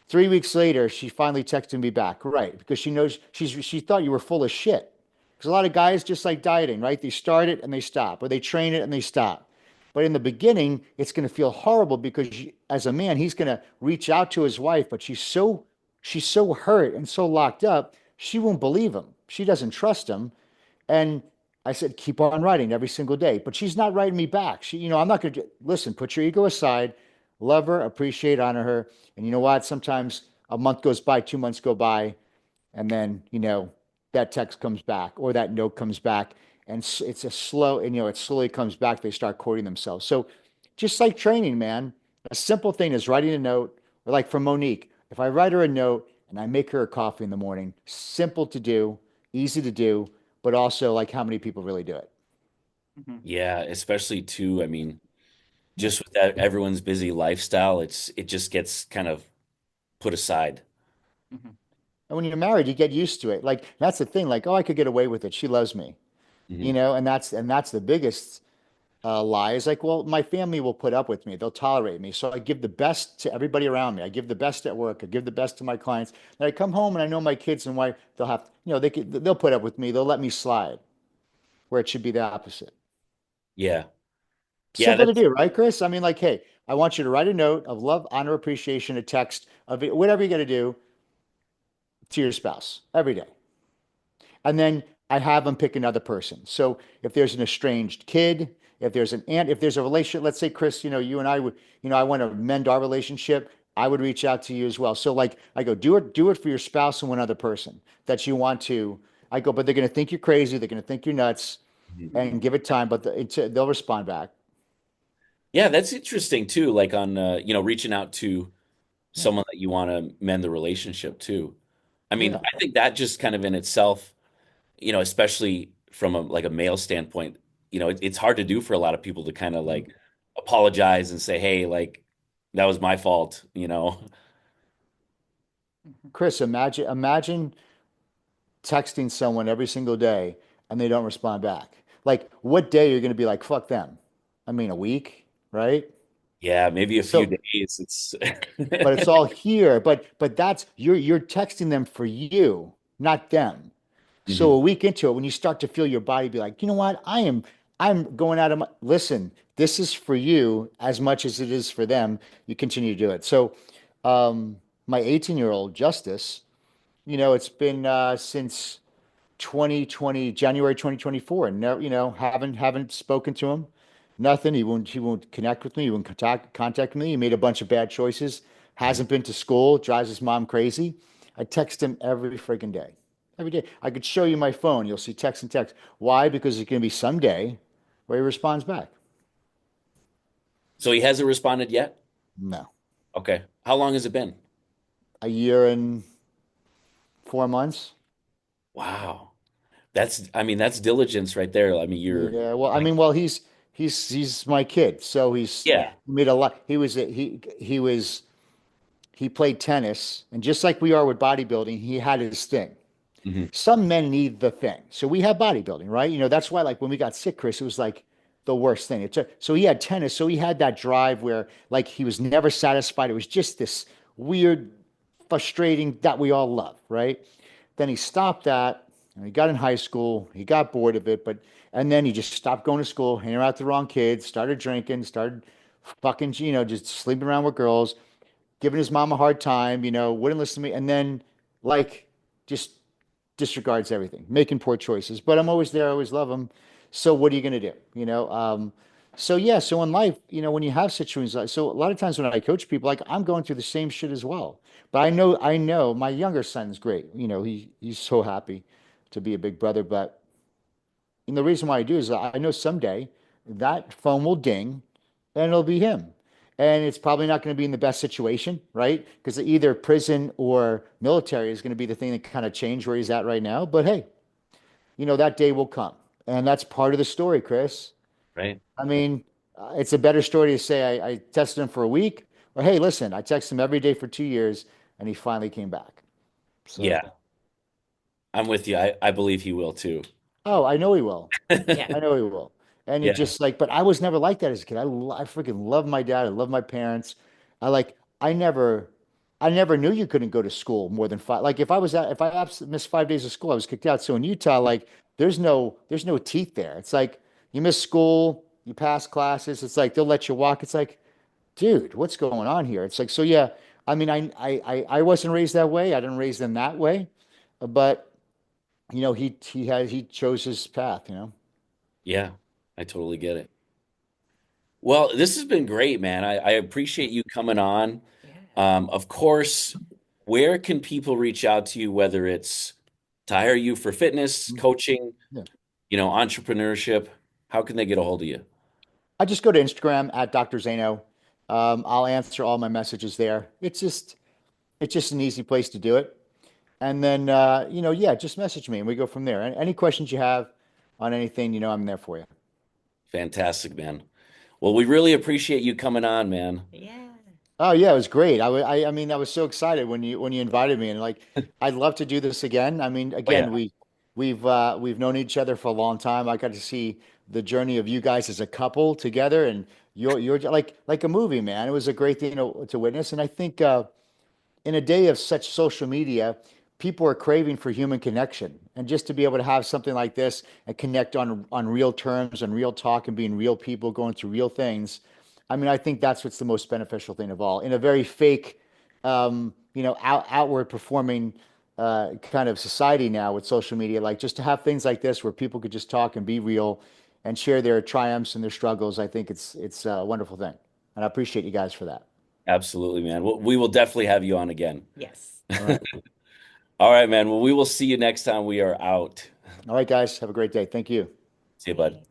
3 weeks later, she finally texted me back, right? Because she knows she thought you were full of shit. Because a lot of guys just like dieting, right? They start it and they stop, or they train it and they stop. But in the beginning, it's going to feel horrible because as a man, he's going to reach out to his wife, but she's so hurt and so locked up, she won't believe him. She doesn't trust him. And I said, keep on writing every single day. But she's not writing me back. I'm not going to listen, put your ego aside. love her, appreciate, honor her. And you know what? Sometimes a month goes by, 2 months go by, and then, that text comes back or that note comes back. And it's a slow, and, it slowly comes back. They start courting themselves. So just like training, man, a simple thing is writing a note, or like for Monique, if I write her a note and I make her a coffee in the morning, simple to do, easy to do, but also like how many people really do it?
Mhm.
Yeah, especially too, I mean,
Yeah.
just with that everyone's busy lifestyle, it just gets kind of put aside.
Mhm.
And when you're married, you get used to it. Like that's the thing. Like, oh, I could get away with it. She loves me,
Hmm.
and that's the biggest lie. Is like, well, my family will put up with me. They'll tolerate me. So I give the best to everybody around me. I give the best at work. I give the best to my clients. And I come home and I know my kids and wife. They'll put up with me. They'll let me slide. Where it should be the opposite.
Yeah. Yeah,
Simple to
that's
do, right, Chris? I mean, like, hey, I want you to write a note of love, honor, appreciation, a text of it, whatever you got to do to your spouse every day. And then I have them pick another person. So if there's an estranged kid, if there's an aunt, if there's a relationship, let's say, Chris, you and I would, I want to mend our relationship. I would reach out to you as well. So like I go, do it for your spouse and one other person that you want to. I go, but they're going to think you're crazy. They're going to think you're nuts,
Mhm.
and give it time, but they'll respond back.
Yeah, that's interesting too, like on reaching out to
Yeah.
someone that you want to mend the relationship to. I mean,
Yeah.
I think that just kind of in itself, especially from a male standpoint, it's hard to do for a lot of people to kind of like apologize and say, "Hey, like that was my fault," you know.
Mhm.
Chris, imagine texting someone every single day and they don't respond back. Like, what day you're going to be like, fuck them? I mean, a week, right?
Yeah, maybe a few
So,
days. It's
but it's all here. But that's you're texting them for you, not them. So
Mhm.
a week into it, when you start to feel your body be like, you know what, I'm going out of my listen. This is for you as much as it is for them. You continue to do it. So, my 18-year-old Justice, it's been since 2020, January 2024, and no, haven't spoken to him. Nothing. He won't connect with me. He won't contact me. He made a bunch of bad choices.
Mhm.
Hasn't been to school. Drives his mom crazy. I text him every freaking day. Every day. I could show you my phone. You'll see text and text. Why? Because it's going to be someday where he responds back.
So he hasn't responded yet?
No.
Okay. How long has it been?
A year and 4 months.
Wow. I mean, that's diligence right there. I mean, you're
Yeah. Well, I
like,
mean, well, he's my kid, so
yeah.
he made a lot. He played tennis, and just like we are with bodybuilding, he had his thing.
Hmm.
Some men need the thing. So we have bodybuilding, right? That's why like when we got sick, Chris, it was like the worst thing. So he had tennis, so he had that drive where like he was never satisfied. It was just this weird, frustrating that we all love, right? Then he stopped that and he got in high school. He got bored of it, and then he just stopped going to school, hanging out with the wrong kids, started drinking, started fucking, just sleeping around with girls, giving his mom a hard time, wouldn't listen to me, and then like just disregards everything, making poor choices. But I'm always there, I always love him. So what are you gonna do? So yeah, so in life, when you have situations like so a lot of times when I coach people, like I'm going through the same shit as well. But I know my younger son's great. He's so happy to be a big brother. But the reason why I do is I know someday that phone will ding and it'll be him. And it's probably not going to be in the best situation, right? Because either prison or military is going to be the thing that kind of change where he's at right now. But hey, that day will come. And that's part of the story, Chris.
Right.
I mean, it's a better story to say I tested him for a week, or hey, listen, I texted him every day for 2 years and he finally came back. So,
Yeah. I'm with you. I believe he will too.
oh, I know he will.
Yeah.
I know he will. And it
Yeah.
just like, but I was never like that as a kid. I freaking love my dad. I love my parents. I like, I never, I never knew you couldn't go to school more than five. Like if I missed 5 days of school, I was kicked out. So in Utah, like there's no teeth there. It's like you miss school, you pass classes. It's like they'll let you walk. It's like, dude, what's going on here? It's like, so yeah, I mean, I wasn't raised that way. I didn't raise them that way, but he chose his path.
Yeah. I totally get it. Well, this has been great, man. I appreciate you coming on.
Yeah.
Of course, where can people reach out to you, whether it's to hire you for fitness,
Mhm.
coaching,
Yeah.
entrepreneurship? How can they get a hold of you?
I just go to Instagram at Dr. Zaino. I'll answer all my messages there. It's just an easy place to do it. And then yeah, just message me and we go from there. Any questions you have on anything, I'm there for you.
Fantastic, man. Well, we really appreciate you coming on, man.
Yeah.
Oh yeah, it was great. I mean, I was so excited when you invited me, and like, I'd love to do this again. I mean,
Oh yeah,
again, we've known each other for a long time. I got to see the journey of you guys as a couple together, and you're like a movie, man. It was a great thing to witness, and I think in a day of such social media, people are craving for human connection. And just to be able to have something like this and connect on real terms and real talk and being real people going through real things, I mean, I think that's what's the most beneficial thing of all. In a very fake, outward performing kind of society now with social media, like just to have things like this where people could just talk and be real and share their triumphs and their struggles, I think it's a wonderful thing. And I appreciate you guys for that.
absolutely, man. We will definitely have you on again.
Yes.
All right.
All right, man. Well, we will see you next time we are out.
All right, guys. Have a great day. Thank you.
See you, bud.
Bye.